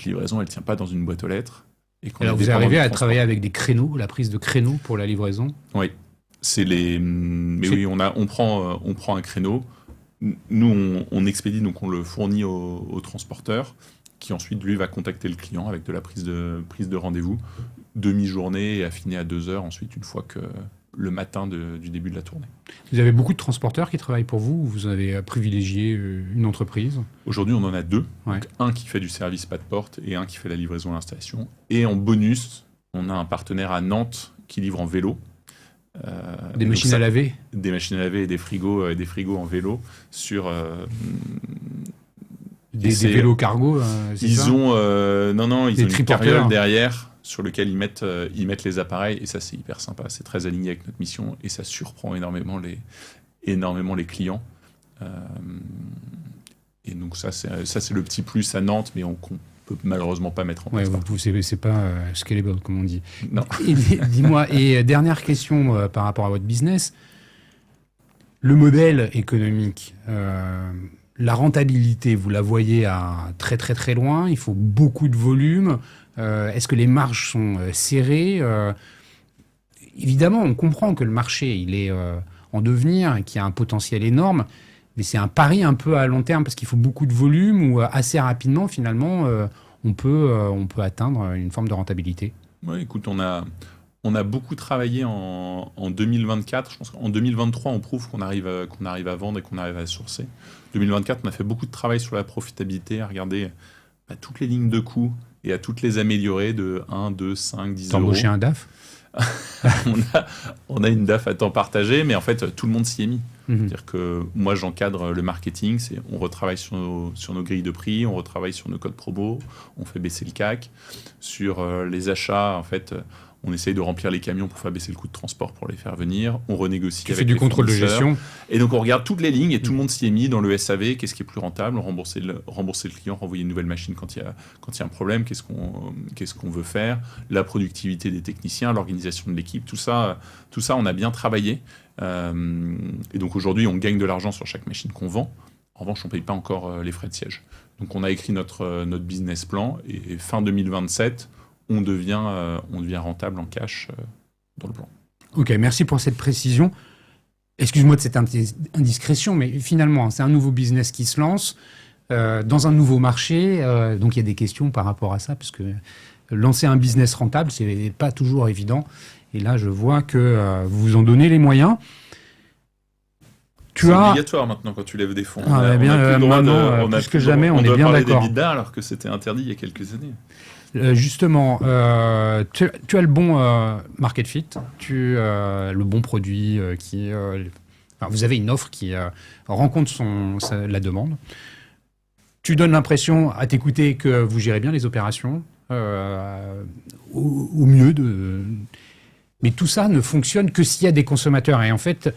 livraison, elle ne tient pas dans une boîte aux lettres. Et alors vous arrivez à travailler avec des créneaux, la prise de créneaux pour la livraison ? Oui. Oui, on prend un créneau. Nous, on expédie, donc on le fournit au transporteur, qui ensuite, lui, va contacter le client avec de la prise de rendez-vous, demi-journée et affinée à 2 heures, ensuite, une fois que le matin du début de la tournée. Vous avez beaucoup de transporteurs qui travaillent pour vous, ou vous avez privilégié une entreprise ? Aujourd'hui, on en a 2. Ouais. Donc, un qui fait du service pas de porte et un qui fait la livraison à l'installation. Et en bonus, on a un partenaire à Nantes qui livre en vélo. Des machines à laver ? Des machines à laver et des frigos en vélo sur... des vélos cargo, c'est ça ? Ils ont une carriole derrière sur lequel ils mettent les appareils, et ça, c'est hyper sympa. C'est très aligné avec notre mission et ça surprend énormément énormément les clients. Et donc ça, c'est le petit plus à Nantes, mais qu'on peut malheureusement pas mettre en place. C'est pas scalable, comme on dit. Non. Dis-moi, et dernière question par rapport à votre business. Le modèle économique, la rentabilité, vous la voyez à très très très loin, il faut beaucoup de volume. Est-ce que les marges sont serrées Évidemment, on comprend que le marché il est en devenir, qu'il y a un potentiel énorme, mais c'est un pari un peu à long terme parce qu'il faut beaucoup de volume ou assez rapidement, finalement, on peut atteindre une forme de rentabilité. Oui, écoute, on a beaucoup travaillé en 2024. Je pense qu'en 2023, on prouve qu'on arrive à vendre et qu'on arrive à sourcer. 2024, on a fait beaucoup de travail sur la profitabilité, à regarder toutes les lignes de coûts et à toutes les améliorer de 1, 2, 5, 10 euros. T'as embauché un DAF on a une DAF à temps partagé, mais en fait, tout le monde s'y est mis. Mhm. C'est-à-dire que moi, j'encadre le marketing. On retravaille sur nos grilles de prix, on retravaille sur nos codes promo, on fait baisser le CAC. Sur les achats, en fait, on essaye de remplir les camions pour faire baisser le coût de transport pour les faire venir. On renégocie Tu avec fais du les contrôle de fournisseurs. gestion. Et donc, on regarde toutes les lignes et tout le monde s'y est mis dans le SAV. Qu'est-ce qui est plus rentable? Rembourser le client, renvoyer une nouvelle machine quand il y a un problème. Qu'est-ce qu'on veut faire? La productivité des techniciens, l'organisation de l'équipe, tout ça, on a bien travaillé. Et donc, aujourd'hui, on gagne de l'argent sur chaque machine qu'on vend. En revanche, on ne paye pas encore les frais de siège. Donc, on a écrit notre business plan et fin 2027, on devient rentable en cash dans le plan. Ok, merci pour cette précision. Excuse-moi de cette indiscrétion, mais finalement, c'est un nouveau business qui se lance dans un nouveau marché. Donc, il y a des questions par rapport à ça, parce que lancer un business rentable, c'est pas toujours évident. Et là, je vois que vous vous en donnez les moyens. C'est obligatoire maintenant quand tu lèves des fonds. Maintenant, plus que jamais, on est bien d'accord. On doit parler d'EBITDA alors que c'était interdit il y a quelques années. Justement, tu as le bon market fit, le bon produit vous avez une offre qui rencontre la demande. Tu donnes l'impression à t'écouter que vous gérez bien les opérations au mieux. Mais tout ça ne fonctionne que s'il y a des consommateurs. Et en fait,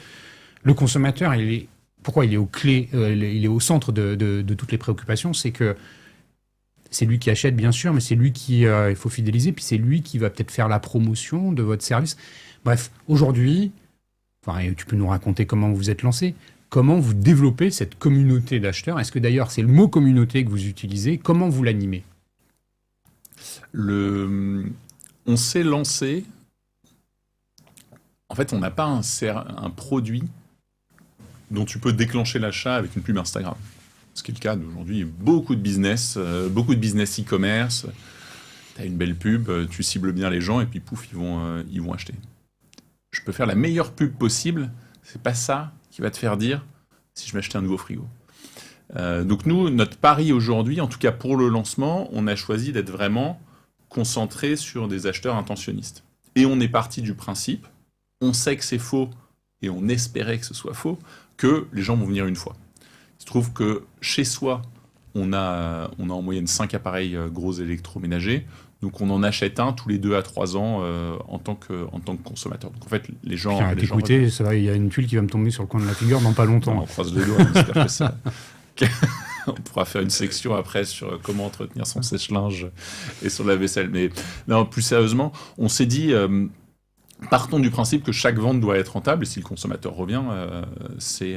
le consommateur, pourquoi il est il est au centre de toutes les préoccupations, c'est que c'est lui qui achète, bien sûr, mais c'est lui il faut fidéliser, puis c'est lui qui va peut-être faire la promotion de votre service. Bref, aujourd'hui, tu peux nous raconter comment vous vous êtes lancé, comment vous développez cette communauté d'acheteurs. Est-ce que d'ailleurs, c'est le mot communauté que vous utilisez? Comment vous l'animez? On s'est lancé. En fait, on n'a pas un produit dont tu peux déclencher l'achat avec une pub Instagram. Ce qui est le cas d'aujourd'hui, beaucoup de business e-commerce. Tu as une belle pub, tu cibles bien les gens et puis pouf, ils vont acheter. Je peux faire la meilleure pub possible, c'est pas ça qui va te faire dire si je vais acheter un nouveau frigo. Donc nous, notre pari aujourd'hui, en tout cas pour le lancement, on a choisi d'être vraiment concentré sur des acheteurs intentionnistes. Et on est parti du principe, on sait que c'est faux et on espérait que ce soit faux, que les gens vont venir une fois. Il se trouve que chez soi, on a en moyenne 5 appareils gros électroménagers. Donc on en achète un tous les 2 à 3 ans en tant que consommateur. Donc en fait, les gens... Écoutez, ça va, il y a une tuile qui va me tomber sur le coin de la figure dans pas longtemps. Non, on croise les doigts, on espère que ça... On pourra faire une section après sur comment entretenir son sèche-linge et sur la vaisselle. Mais non, plus sérieusement, on s'est dit... partons du principe que chaque vente doit être rentable, et si le consommateur revient, c'est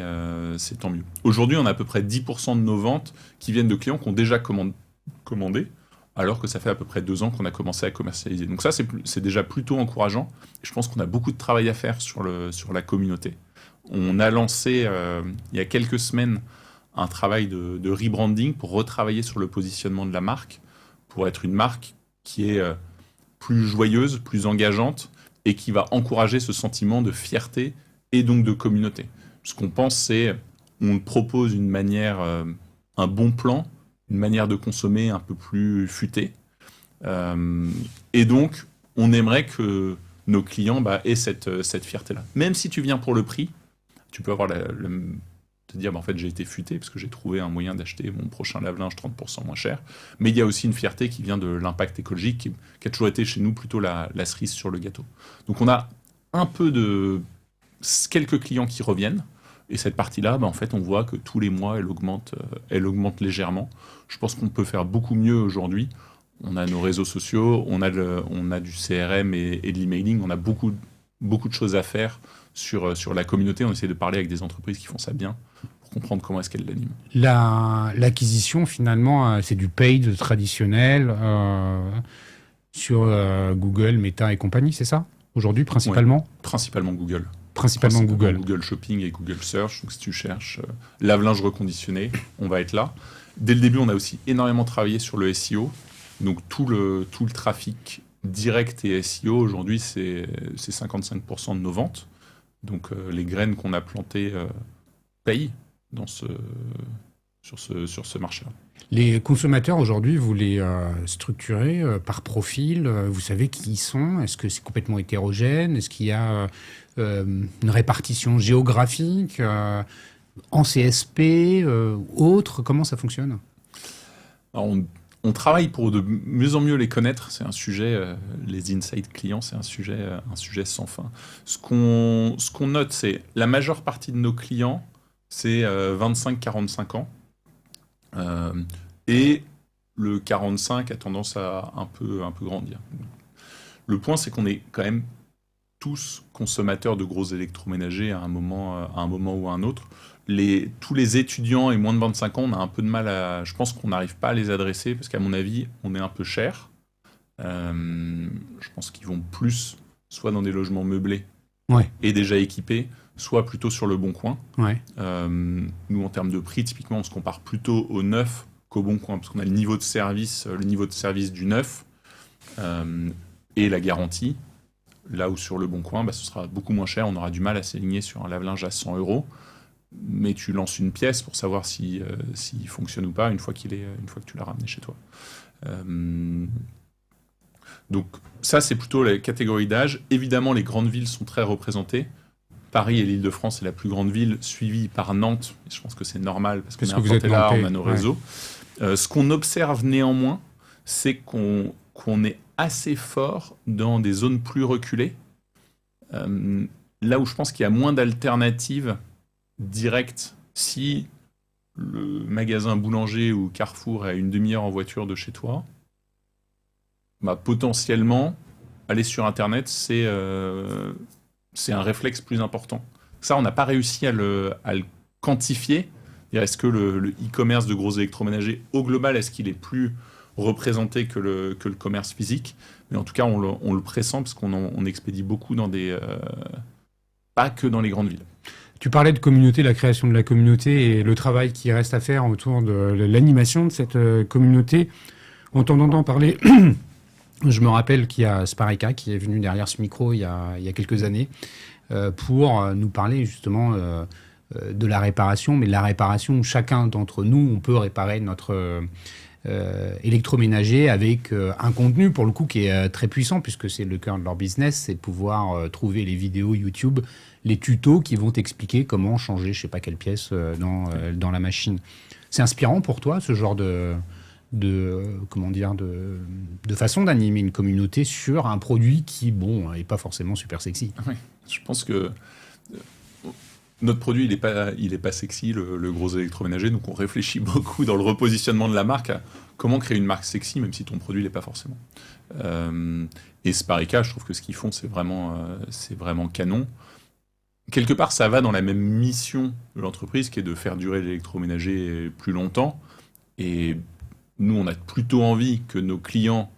tant mieux. Aujourd'hui, on a à peu près 10% de nos ventes qui viennent de clients qui ont déjà commandé, alors que ça fait à peu près 2 ans qu'on a commencé à commercialiser. Donc ça, c'est déjà plutôt encourageant. Et je pense qu'on a beaucoup de travail à faire sur la communauté. On a lancé, il y a quelques semaines, un travail de rebranding pour retravailler sur le positionnement de la marque, pour être une marque qui est plus joyeuse, plus engageante, et qui va encourager ce sentiment de fierté et donc de communauté. Ce qu'on pense, c'est on propose une manière, un bon plan, une manière de consommer un peu plus futée. Et donc, on aimerait que nos clients aient cette fierté-là. Même si tu viens pour le prix, tu peux avoir te dire, en fait, j'ai été futé parce que j'ai trouvé un moyen d'acheter mon prochain lave-linge 30% moins cher. Mais il y a aussi une fierté qui vient de l'impact écologique qui a toujours été chez nous plutôt la cerise sur le gâteau. Donc on a quelques clients qui reviennent Et cette partie-là, en fait, on voit que tous les mois, elle augmente légèrement. Je pense qu'on peut faire beaucoup mieux aujourd'hui. On a nos réseaux sociaux, on a du CRM et de l'emailing. On a beaucoup de choses à faire sur la communauté. On essaie de parler avec des entreprises qui font ça bien pour comprendre comment est-ce qu'elles l'animent. L'acquisition, finalement, c'est du paid traditionnel sur Google, Meta et compagnie, c'est ça? Aujourd'hui, principalement? Ouais, principalement Google. Principalement Google. Google Shopping et Google Search. Donc, si tu cherches lave-linge reconditionné, on va être là. Dès le début, on a aussi énormément travaillé sur le SEO. Donc, tout le trafic direct et SEO, aujourd'hui, c'est 55% de nos ventes. Donc, les graines qu'on a plantées payent sur ce marché-là. Les consommateurs, aujourd'hui, vous les structurez par profil. Vous savez qui ils sont. Est-ce que c'est complètement hétérogène? Est-ce qu'il y a une répartition géographique en CSP, autre? Comment ça fonctionne? Alors, on travaille pour de mieux en mieux les connaître. C'est un sujet, les insights clients, c'est un sujet sans fin. Ce qu'on note, c'est la majeure partie de nos clients, c'est 25-45 ans. Et le 45 a tendance à un peu grandir. Le point, c'est qu'on est quand même tous consommateurs de gros électroménagers à un moment ou à un autre. Tous les étudiants et moins de 25 ans, on a un peu de mal à... Je pense qu'on n'arrive pas à les adresser parce qu'à mon avis, on est un peu cher. Je pense qu'ils vont plus soit dans des logements meublés et déjà équipés, soit plutôt sur le Bon Coin. Ouais. Nous, en termes de prix, typiquement, on se compare plutôt au neuf qu'au Bon Coin, parce qu'on a le niveau de service du neuf et la garantie. Là où sur le Bon Coin, ce sera beaucoup moins cher, on aura du mal à s'aligner sur un lave-linge à 100 €. Mais tu lances une pièce pour savoir s'il fonctionne ou pas une fois que tu l'as ramené chez toi. Donc ça, c'est plutôt la catégorie d'âge. Évidemment, les grandes villes sont très représentées. Paris et l'Île-de-France, c'est la plus grande ville, suivie par Nantes. Je pense que c'est normal, parce qu'on est implanté là, on a nos réseaux. Ce qu'on observe néanmoins, c'est qu'on est assez fort dans des zones plus reculées. Là où je pense qu'il y a moins d'alternatives directes. Si le magasin Boulanger ou Carrefour est à une demi-heure en voiture de chez toi, potentiellement, aller sur Internet, c'est un réflexe plus important. Ça, on n'a pas réussi à le quantifier. Est-ce que le e-commerce de gros électroménagers, au global, est-ce qu'il est plus représenté que le commerce physique? Mais en tout cas, on le pressent parce qu'on expédie beaucoup dans pas que dans les grandes villes. Tu parlais de communauté, la création de la communauté et le travail qui reste à faire autour de l'animation de cette communauté. En t'entendant parler... Je me rappelle qu'il y a Spareka qui est venu derrière ce micro il y a quelques années pour nous parler justement de la réparation, mais de la réparation où chacun d'entre nous, on peut réparer notre électroménager avec un contenu pour le coup qui est très puissant puisque c'est le cœur de leur business, c'est de pouvoir trouver les vidéos YouTube, les tutos qui vont t'expliquer comment changer je sais pas quelle pièce dans la machine. C'est inspirant pour toi ce genre de façon d'animer une communauté sur un produit qui, est pas forcément super sexy. Oui, je pense que notre produit, il est pas sexy, le gros électroménager, donc on réfléchit beaucoup dans le repositionnement de la marque à comment créer une marque sexy, même si ton produit l'est pas forcément. Et Spareka, je trouve que ce qu'ils font, c'est vraiment canon. Quelque part, ça va dans la même mission de l'entreprise, qui est de faire durer l'électroménager plus longtemps. Et nous, on a plutôt envie que nos clients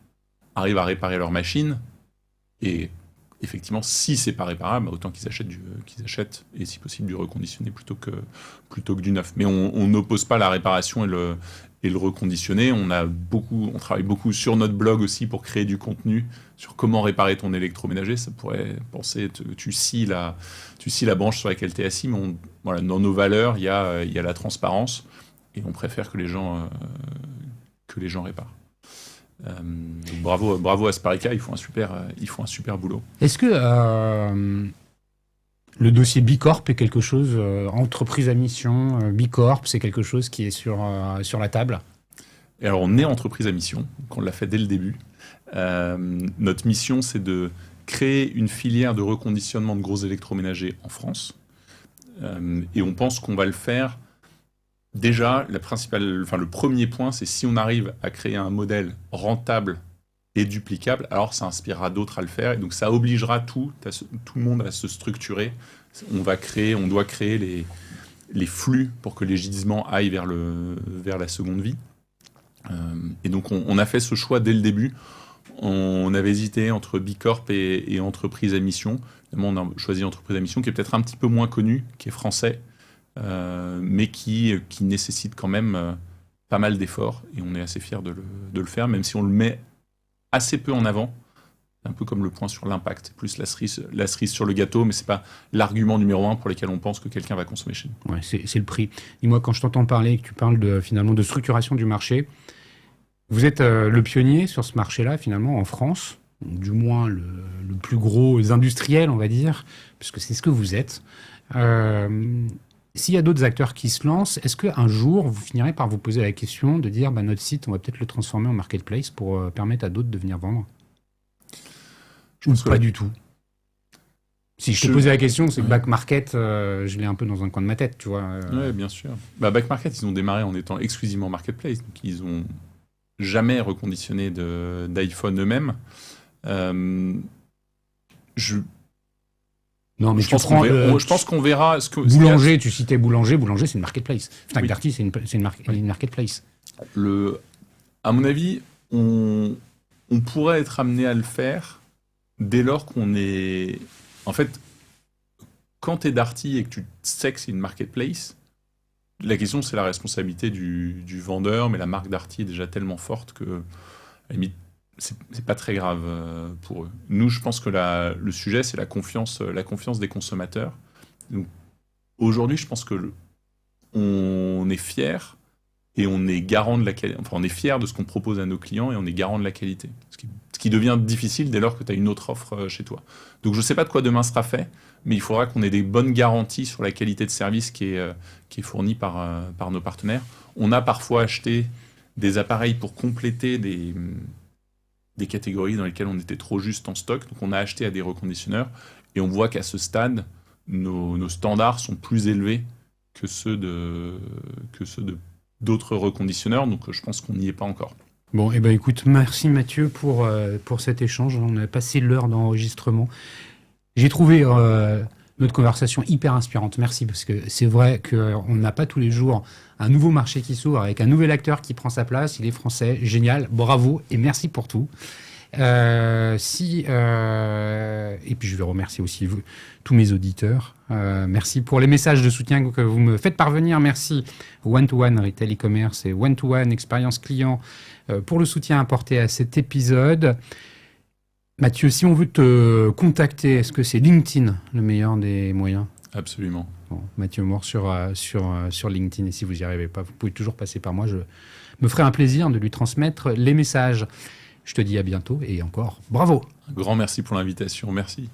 arrivent à réparer leur machine. Et effectivement, si c'est pas réparable, autant qu'ils achètent, et si possible, du reconditionné plutôt que du neuf. Mais on n'oppose pas la réparation et le reconditionné. On travaille beaucoup sur notre blog aussi pour créer du contenu sur comment réparer ton électroménager. Ça pourrait penser, tu scies la branche sur laquelle tu es assis, mais dans nos valeurs, il y a la transparence, et on préfère que les gens réparent. Bravo à Spareka, ils font un super boulot. Est-ce que le dossier Bicorp est quelque chose, entreprise à mission, Bicorp, c'est quelque chose qui est sur la table? Et alors, on est entreprise à mission, donc on l'a fait dès le début. Notre mission, c'est de créer une filière de reconditionnement de gros électroménagers en France. Et on pense qu'on va le faire. Déjà, le premier point, c'est si on arrive à créer un modèle rentable et duplicable, alors ça inspirera d'autres à le faire. Et donc ça obligera tout le monde à se structurer. On doit créer les flux pour que les gisements aillent vers la seconde vie. Et donc on a fait ce choix dès le début. On avait hésité entre Bicorp et entreprise à mission. Évidemment, on a choisi entreprise à mission qui est peut-être un petit peu moins connue, qui est français, mais qui nécessite quand même pas mal d'efforts. Et on est assez fiers de le faire, même si on le met assez peu en avant. Un peu comme le point sur l'impact. C'est plus la cerise sur le gâteau, mais c'est pas l'argument numéro 1 pour lequel on pense que quelqu'un va consommer chez nous. Ouais, c'est le prix. Dis-moi, quand je t'entends parler, que tu parles finalement de structuration du marché, vous êtes le pionnier sur ce marché-là, finalement, en France, du moins le plus gros industriel, on va dire, puisque c'est ce que vous êtes. S'il y a d'autres acteurs qui se lancent, est-ce qu'un jour, vous finirez par vous poser la question de dire notre site, on va peut-être le transformer en marketplace pour permettre à d'autres de venir vendre? Ou pas du tout. Si je te posais la question, c'est que Back Market, je l'ai un peu dans un coin de ma tête, tu vois. Oui, bien sûr. Back Market, ils ont démarré en étant exclusivement marketplace. Donc ils ont jamais reconditionné d'iPhone eux-mêmes. Je pense qu'on verra. Boulanger, tu citais Boulanger. Boulanger, c'est une marketplace. Fnac Darty, c'est une marketplace. À mon avis, on pourrait être amené à le faire dès lors qu'on est... En fait, quand tu es Darty et que tu sais que c'est une marketplace, la question, c'est la responsabilité du vendeur, mais la marque Darty est déjà tellement forte que, à la limite, c'est pas très grave pour eux. Nous, je pense que le sujet, c'est la confiance des consommateurs. Donc, aujourd'hui, je pense que on est fiers et on est garant de la qualité. Enfin, on est fiers de ce qu'on propose à nos clients et on est garant de la qualité. Ce qui devient difficile dès lors que tu as une autre offre chez toi. Donc, je ne sais pas de quoi demain sera fait, mais il faudra qu'on ait des bonnes garanties sur la qualité de service qui est fournie par nos partenaires. On a parfois acheté des appareils pour compléter des catégories dans lesquelles on était trop juste en stock. Donc, on a acheté à des reconditionneurs et on voit qu'à ce stade, nos standards sont plus élevés que ceux d'autres reconditionneurs. Donc, je pense qu'on n'y est pas encore. Bon, eh ben, écoute, merci Mathieu pour cet échange. On a passé l'heure d'enregistrement. J'ai trouvé notre conversation hyper inspirante. Merci, parce que c'est vrai qu'on n'a pas tous les jours un nouveau marché qui s'ouvre avec un nouvel acteur qui prend sa place. Il est français, génial, bravo et merci pour tout. Et puis je vais remercier aussi tous mes auditeurs. Merci pour les messages de soutien que vous me faites parvenir. Merci One-to-One Retail e-commerce et One-to-One Expérience Client pour le soutien apporté à cet épisode. Mathieu, si on veut te contacter, est-ce que c'est LinkedIn le meilleur des moyens? Absolument. Bon, Mathieu Maure sur LinkedIn. Et si vous n'y arrivez pas, vous pouvez toujours passer par moi. Je me ferai un plaisir de lui transmettre les messages. Je te dis à bientôt et encore bravo. Un grand merci pour l'invitation. Merci.